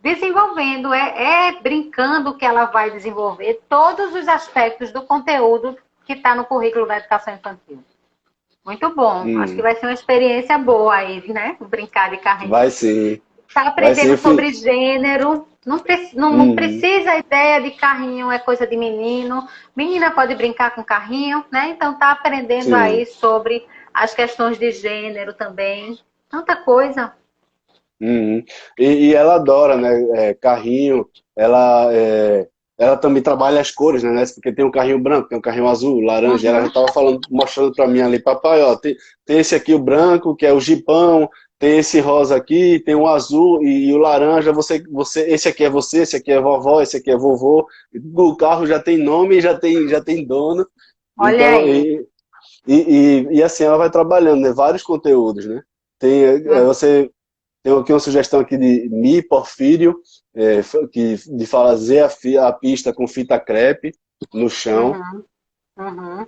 desenvolvendo, brincando que ela vai desenvolver todos os aspectos do conteúdo que está no currículo da educação infantil. Muito bom. Acho que hum. vai ser uma experiência boa aí, né? Brincar de carrinho. Vai sim, Está vai sim. aprendendo sobre gênero. Não Hum, precisa a ideia de carrinho é coisa de menino. Menina pode brincar com carrinho, né? Então está aprendendo sim. aí sobre as questões de gênero também. Tanta coisa. Uhum. E ela adora, né? Carrinho. Ela também trabalha as cores, né? Porque tem um carrinho branco, tem um carrinho azul, laranja. Ela já Uhum. estava falando, mostrando para mim ali, papai, ó, tem esse aqui o branco, que é o jipão, tem esse rosa aqui, tem o azul e o laranja. Esse aqui é você, esse aqui é vovó, esse aqui é vovô. O carro já tem nome, já tem dono. Olha Então, aí. e assim ela vai trabalhando, né? Vários conteúdos, né? Tem, Uhum. você Tem aqui uma sugestão aqui de Mi Porfírio, de fazer a pista com fita crepe no chão. Uhum, uhum.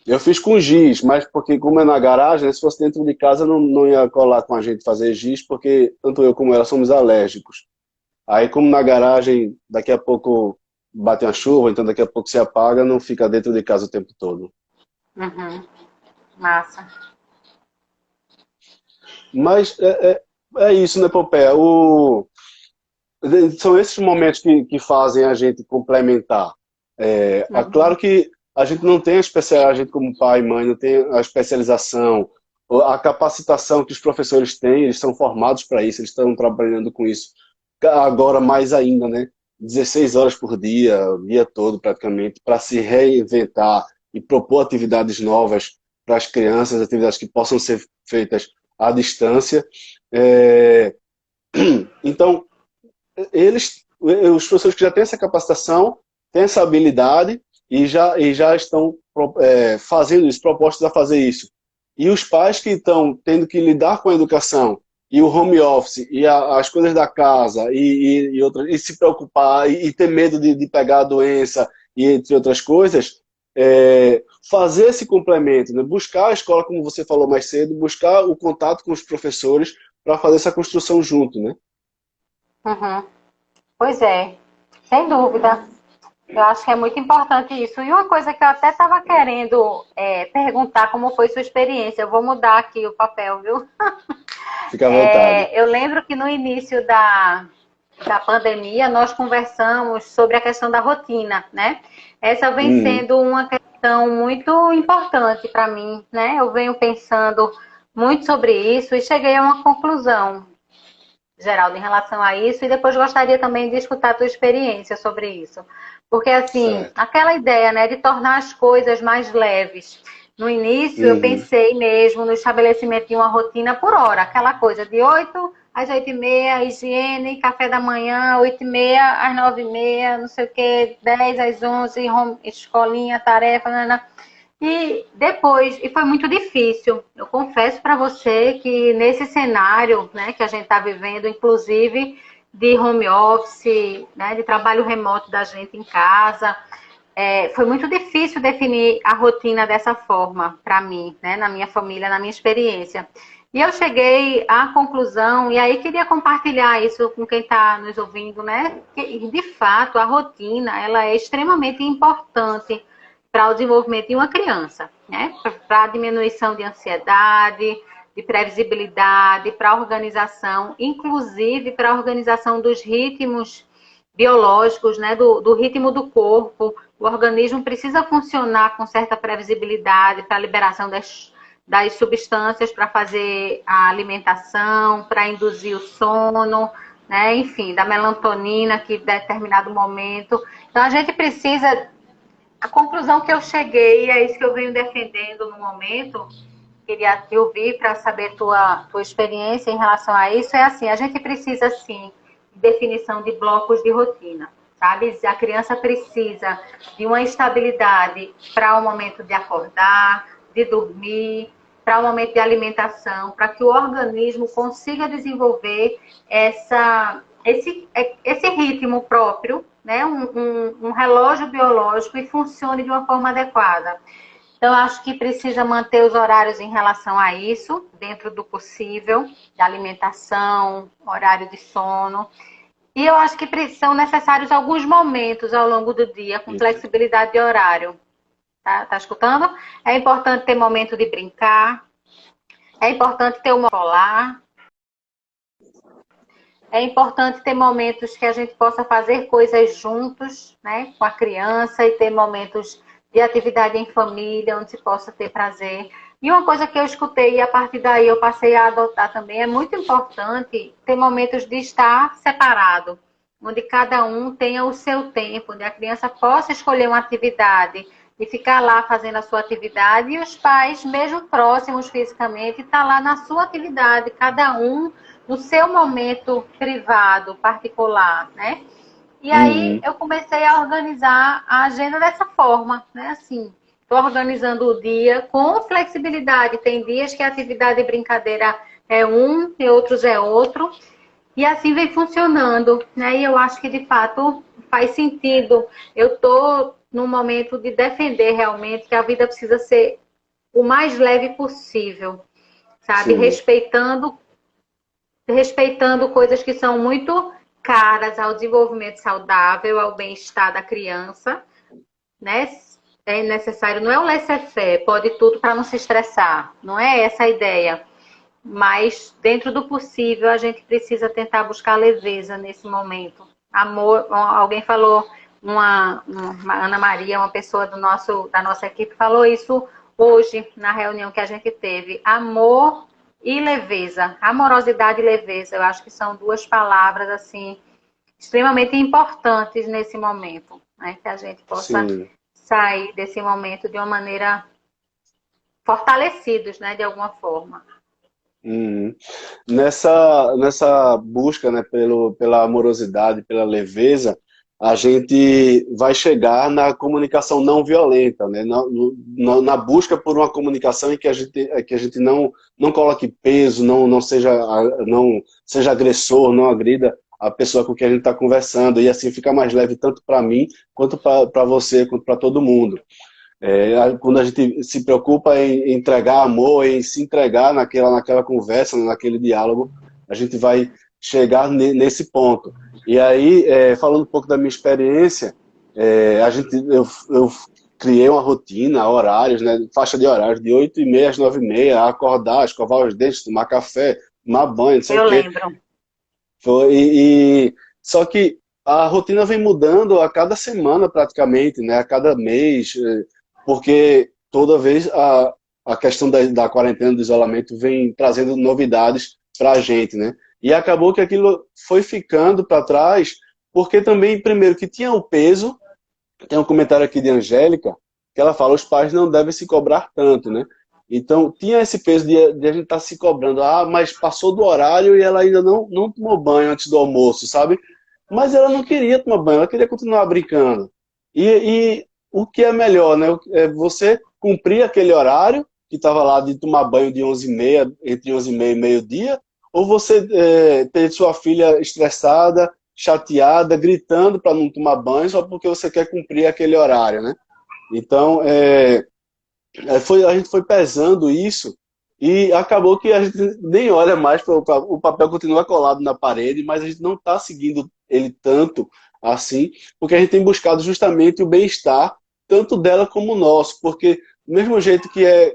Eu fiz com giz, mas porque como é na garagem, né, se fosse dentro de casa não ia colar com a gente fazer giz, porque tanto eu como ela somos alérgicos. Aí como na garagem daqui a pouco bate uma chuva, então daqui a pouco se apaga, não fica dentro de casa o tempo todo. Uhum. Massa. Mas é isso, né, Popé? São esses momentos que fazem a gente complementar. Claro Uhum. que a gente não tem a gente como pai e mãe não tem a especialização, a capacitação que os professores têm, eles são formados para isso, eles estão trabalhando com isso agora mais ainda, né? 16 horas por dia, o dia todo praticamente, para se reinventar e propor atividades novas para as crianças, atividades que possam ser feitas à distância. É, Então, os professores que já têm essa capacitação, têm essa habilidade e já estão fazendo isso, propostos a fazer isso. E os pais que estão tendo que lidar com a educação e o home office e as coisas da casa e se preocupar e ter medo de pegar a doença e entre outras coisas, fazer esse complemento, né? Buscar a escola, como você falou mais cedo, buscar o contato com os professores para fazer essa construção junto, né? Uhum. Pois é, sem dúvida. Eu acho que é muito importante isso. E uma coisa que eu até estava querendo perguntar como foi sua experiência. Eu vou mudar aqui o papel, viu? Fica à vontade. Eu lembro que no início da pandemia nós conversamos sobre a questão da rotina, né? Essa vem Uhum. sendo uma questão muito importante para mim, né? Eu venho pensando muito sobre isso e cheguei a uma conclusão, Geraldo, em relação a isso, e depois gostaria também de escutar a tua experiência sobre isso. Porque, assim, Certo. aquela ideia, né, de tornar as coisas mais leves. No início, eu Uhum. pensei mesmo no estabelecimento de uma rotina por hora, aquela coisa de 8 às 8h30, higiene, café da manhã, 8h30 às 9h30, não sei o quê, 10 às 11, escolinha, tarefa, nanana. E depois, e foi muito difícil. Eu confesso para você que nesse cenário, né, que a gente está vivendo, inclusive de home office, né, de trabalho remoto da gente em casa, foi muito difícil definir a rotina dessa forma para mim, né, na minha família, na minha experiência. E eu cheguei à conclusão, e aí queria compartilhar isso com quem está nos ouvindo, né? Que, de fato, a rotina ela é extremamente importante para o desenvolvimento de uma criança, né? Para a diminuição de ansiedade, de previsibilidade, para a organização, inclusive para a organização dos ritmos biológicos, né? Do ritmo do corpo. O organismo precisa funcionar com certa previsibilidade para a liberação das substâncias para fazer a alimentação, para induzir o sono, né? Enfim, da melatonina que em determinado momento. Então a gente precisa. A conclusão que eu cheguei, é isso que eu venho defendendo no momento, queria te ouvir para saber tua experiência em relação a isso, é assim, a gente precisa sim de definição de blocos de rotina, sabe? A criança precisa de uma estabilidade para o momento de acordar, de dormir, para o momento de alimentação, para que o organismo consiga desenvolver esse ritmo próprio, né? Um relógio biológico e funcione de uma forma adequada. Então, acho que precisa manter os horários em relação a isso, dentro do possível, de alimentação, horário de sono. E eu acho que são necessários alguns momentos ao longo do dia, com flexibilidade de horário. Tá escutando? É importante ter momento de brincar, é importante ter uma escolar, é importante ter momentos que a gente possa fazer coisas juntos, né, com a criança e ter momentos de atividade em família, onde se possa ter prazer. E uma coisa que eu escutei e a partir daí eu passei a adotar também, é muito importante ter momentos de estar separado, onde cada um tenha o seu tempo, onde a criança possa escolher uma atividade e ficar lá fazendo a sua atividade e os pais, mesmo próximos fisicamente, estar lá na sua atividade, cada um no seu momento privado, particular, né? E aí Uhum. eu comecei a organizar a agenda dessa forma, né? Assim, estou organizando o dia com flexibilidade. Tem dias que a atividade e brincadeira é um, e outros é outro. E assim vem funcionando, né? E eu acho que de fato faz sentido. Eu estou no momento de defender realmente que a vida precisa ser o mais leve possível, sabe? Sim. Respeitando coisas que são muito caras ao desenvolvimento saudável, ao bem-estar da criança, né? É necessário, não é o laissez-faire, pode tudo para não se estressar, não é essa a ideia. Mas dentro do possível a gente precisa tentar buscar leveza nesse momento. Amor, alguém falou, uma Ana Maria, uma pessoa da nossa equipe falou isso hoje na reunião que a gente teve. Amor e leveza, amorosidade e leveza, eu acho que são duas palavras assim extremamente importantes nesse momento, né? Que a gente possa Sim. sair desse momento de uma maneira fortalecidos, né, de alguma forma. Uhum. Nessa busca, né, pela amorosidade, pela leveza, a gente vai chegar na comunicação não violenta, né, na busca por uma comunicação em que a gente não coloque peso, não seja agressor, não agrida a pessoa com quem a gente está conversando, e assim fica mais leve tanto para mim, quanto para você, quanto para todo mundo. Quando a gente se preocupa em entregar amor, em se entregar naquela conversa, naquele diálogo, a gente vai chegar nesse ponto. E aí, falando um pouco da minha experiência, eu criei uma rotina, horários, né, faixa de horários, de 8h30 às 9h30, acordar, escovar os dentes, tomar café, tomar banho, não sei o Eu quê. lembro. Só que a rotina vem mudando a cada semana praticamente, né? A cada mês, porque toda vez a questão da quarentena, do isolamento, vem trazendo novidades para a gente, né? E acabou que aquilo foi ficando para trás, porque também, primeiro, que tinha o peso, tem um comentário aqui de Angélica, que ela fala, os pais não devem se cobrar tanto, né? Então, tinha esse peso de a gente estar se cobrando, mas passou do horário e ela ainda não tomou banho antes do almoço, sabe? Mas ela não queria tomar banho, ela queria continuar brincando. E o que é melhor, né? É você cumprir aquele horário que estava lá de tomar banho de 11h30, entre 11h30 e meio-dia, ou você ter sua filha estressada, chateada, gritando para não tomar banho só porque você quer cumprir aquele horário, né? Então, a gente foi pesando isso e acabou que a gente nem olha mais para o papel, continua colado na parede, mas a gente não está seguindo ele tanto assim, porque a gente tem buscado justamente o bem-estar, tanto dela como o nosso, porque do mesmo jeito que é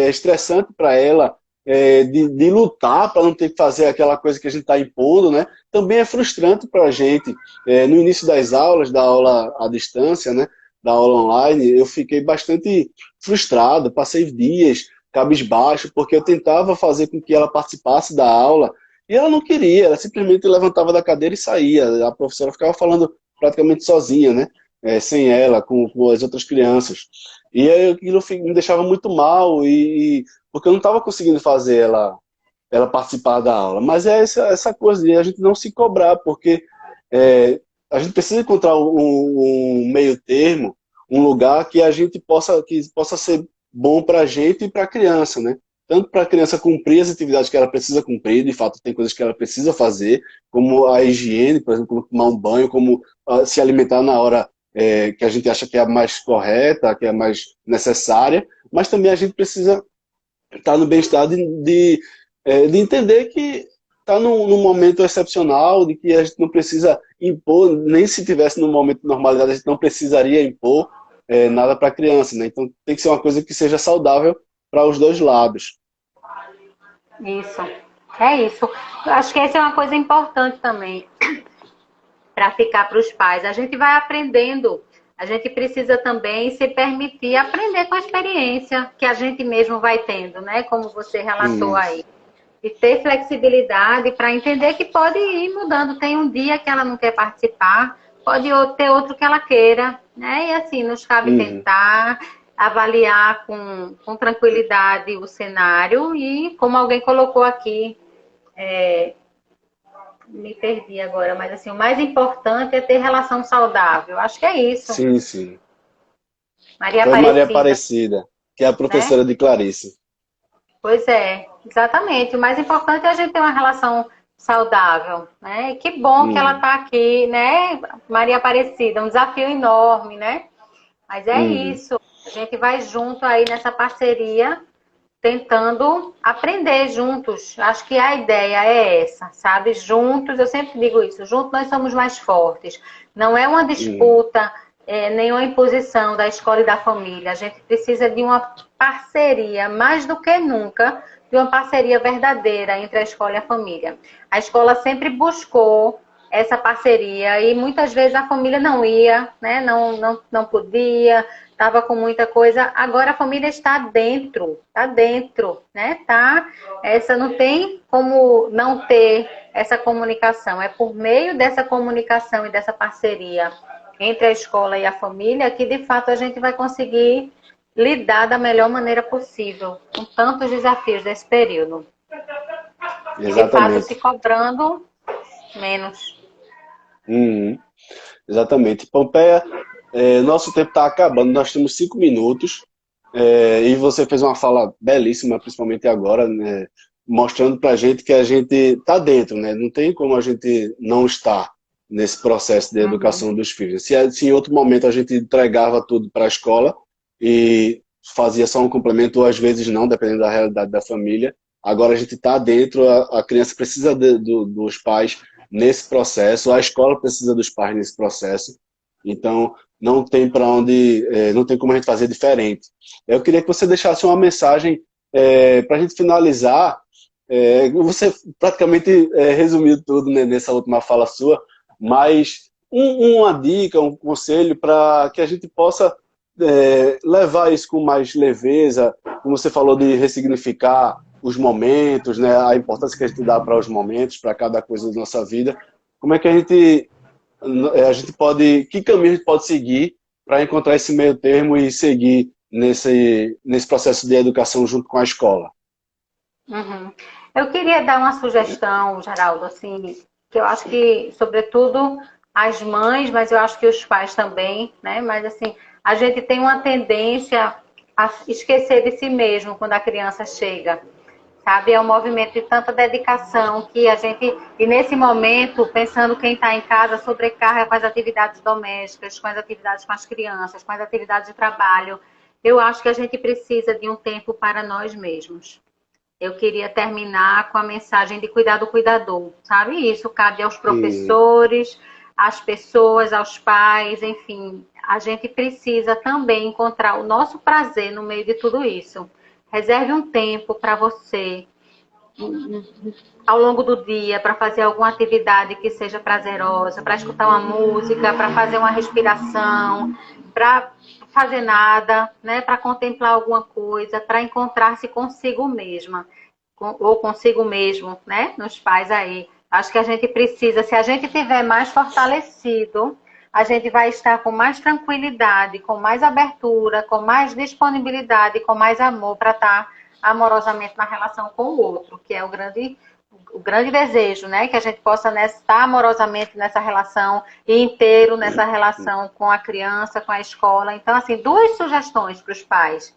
estressante para ela, de lutar para não ter que fazer aquela coisa que a gente está impondo, né? Também é frustrante para a gente. No início das aulas, da aula à distância, né? Da aula online, eu fiquei bastante frustrado, passei dias cabisbaixo, porque eu tentava fazer com que ela participasse da aula e ela não queria, ela simplesmente levantava da cadeira e saía. A professora ficava falando praticamente sozinha, né? Sem ela, com as outras crianças. E aí aquilo me deixava muito mal, porque eu não estava conseguindo fazer ela participar da aula. Mas é essa coisa de a gente não se cobrar, porque a gente precisa encontrar um meio termo, um lugar que possa ser bom para a gente e para a criança, né? Tanto para a criança cumprir as atividades que ela precisa cumprir, de fato tem coisas que ela precisa fazer, como a higiene, por exemplo, como tomar um banho, como se alimentar na hora que a gente acha que é a mais correta, que é a mais necessária, mas também a gente precisa estar no bem-estar de entender que está num momento excepcional, de que a gente não precisa impor, nem se tivesse num momento de normalidade, a gente não precisaria impor nada para a criança, né? Então tem que ser uma coisa que seja saudável para os dois lados. Isso. É isso. Eu acho que essa é uma coisa importante também para ficar para os pais. A gente vai aprendendo, a gente precisa também se permitir aprender com a experiência que a gente mesmo vai tendo, né? Como você relatou Hum, aí. E ter flexibilidade para entender que pode ir mudando. Tem um dia que ela não quer participar, pode ter outro que ela queira, né? E assim, nos cabe hum. tentar avaliar com tranquilidade o cenário e, como alguém colocou aqui, me perdi agora, mas assim, o mais importante é ter relação saudável. Acho que é isso. Sim, sim. Maria Foi Maria Aparecida, Aparecida, que é a né? professora de Clarice. Pois é. Exatamente. O mais importante é a gente ter uma relação saudável, né? E que bom que ela está aqui, né? Maria Aparecida, um desafio enorme, né? Mas é isso. A gente vai junto aí nessa parceria, tentando aprender juntos. Acho que a ideia é essa, sabe? Juntos, eu sempre digo isso, juntos nós somos mais fortes. Não é uma disputa, nem uma imposição da escola e da família. A gente precisa de uma parceria, mais do que nunca, de uma parceria verdadeira entre a escola e a família. A escola sempre buscou essa parceria e muitas vezes a família não ia, né? Não podia, estava com muita coisa. Agora a família está dentro, né? Tá? Essa não tem como não ter essa comunicação. É por meio dessa comunicação e dessa parceria entre a escola e a família que de fato a gente vai conseguir lidar da melhor maneira possível com tantos desafios desse período. E de fato se cobrando menos. Exatamente. Pompeia, nosso tempo está acabando, nós temos 5 minutos, e você fez uma fala belíssima, principalmente agora, né, mostrando para a gente que a gente está dentro, né? Não tem como a gente não estar nesse processo de educação dos filhos. Se em outro momento a gente entregava tudo para a escola e fazia só um complemento, ou às vezes não, dependendo da realidade da família, agora a gente está dentro, a criança precisa dos pais nesse processo, a escola precisa dos pais nesse processo, então não tem para onde, não tem como a gente fazer diferente. Eu queria que você deixasse uma mensagem para a gente finalizar. Você praticamente resumiu tudo, né, nessa última fala sua, mas uma dica, um conselho para que a gente possa levar isso com mais leveza, como você falou de ressignificar os momentos, né, a importância que a gente dá para os momentos, para cada coisa da nossa vida. Como é que a gente pode, que caminho a gente pode seguir para encontrar esse meio termo e seguir nesse processo de educação junto com a escola? Eu queria dar uma sugestão, Geraldo, assim, que eu acho que, sobretudo, as mães, mas eu acho que os pais também, né? Mas, assim, a gente tem uma tendência a esquecer de si mesmo quando a criança chega, sabe? É um movimento de tanta dedicação que a gente, e nesse momento, pensando quem está em casa, sobrecarga com as atividades domésticas, com as atividades com as crianças, com as atividades de trabalho. Eu acho que a gente precisa de um tempo para nós mesmos. Eu queria terminar com a mensagem de cuidar do cuidador, sabe? Isso cabe aos professores, às pessoas, aos pais, enfim. A gente precisa também encontrar o nosso prazer no meio de tudo isso. Reserve um tempo para você, ao longo do dia, para fazer alguma atividade que seja prazerosa, para escutar uma música, para fazer uma respiração, para fazer nada, né? Para contemplar alguma coisa, para encontrar-se consigo mesma, ou consigo mesmo, né? Nos pais aí. Acho que a gente precisa, se a gente tiver mais fortalecido, a gente vai estar com mais tranquilidade, com mais abertura, com mais disponibilidade, com mais amor para estar amorosamente na relação com o outro, que é o grande desejo, né? Que a gente possa estar amorosamente nessa relação e inteiro nessa relação com a criança, com a escola. Então, assim, 2 sugestões para os pais.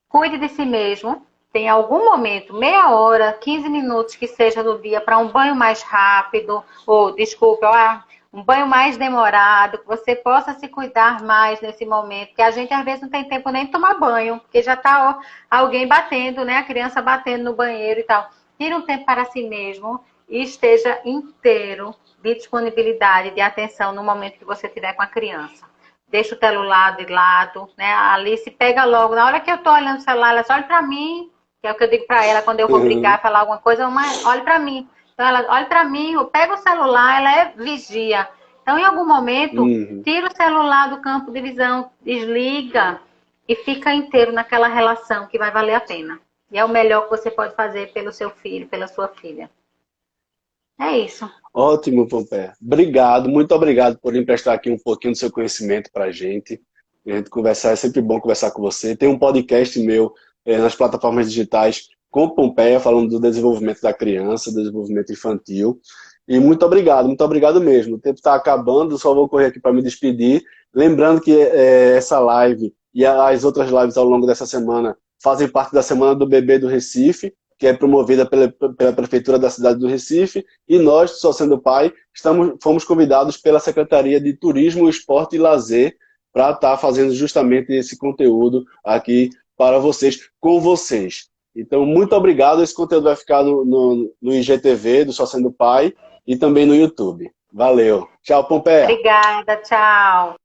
Cuide de si mesmo. Tem algum momento, meia hora, 15 minutos que seja do dia, para um banho mais rápido, ou, desculpa, um banho mais demorado, que você possa se cuidar mais nesse momento, que a gente às vezes não tem tempo nem de tomar banho, porque já está alguém batendo, né? A criança batendo no banheiro e tal. Tire um tempo para si mesmo e esteja inteiro de disponibilidade, de atenção no momento que você estiver com a criança. Deixa o celular de lado, né? A Alice pega logo, na hora que eu estou olhando o celular, ela só olha para mim, que é o que eu digo para ela quando eu vou brigar, falar alguma coisa, mãe, olha para mim. Então ela olha para mim, eu pego o celular, ela é vigia. Então em algum momento, tira o celular do campo de visão, desliga e fica inteiro naquela relação que vai valer a pena. E é o melhor que você pode fazer pelo seu filho, pela sua filha. É isso. Ótimo, Pompeia. Obrigado, muito obrigado por emprestar aqui um pouquinho do seu conhecimento para a gente conversar. É sempre bom conversar com você. Tem um podcast meu nas plataformas digitais com Pompeia, falando do desenvolvimento da criança, do desenvolvimento infantil. E muito obrigado mesmo. O tempo está acabando, só vou correr aqui para me despedir. Lembrando que essa live e as outras lives ao longo dessa semana fazem parte da Semana do Bebê do Recife, que é promovida pela Prefeitura da cidade do Recife, e nós, Só Sendo Pai, fomos convidados pela Secretaria de Turismo, Esporte e Lazer para estar fazendo justamente esse conteúdo aqui para vocês, com vocês. Então, muito obrigado. Esse conteúdo vai ficar no IGTV do Só Sendo Pai e também no YouTube. Valeu. Tchau, Pompeia. Obrigada, tchau.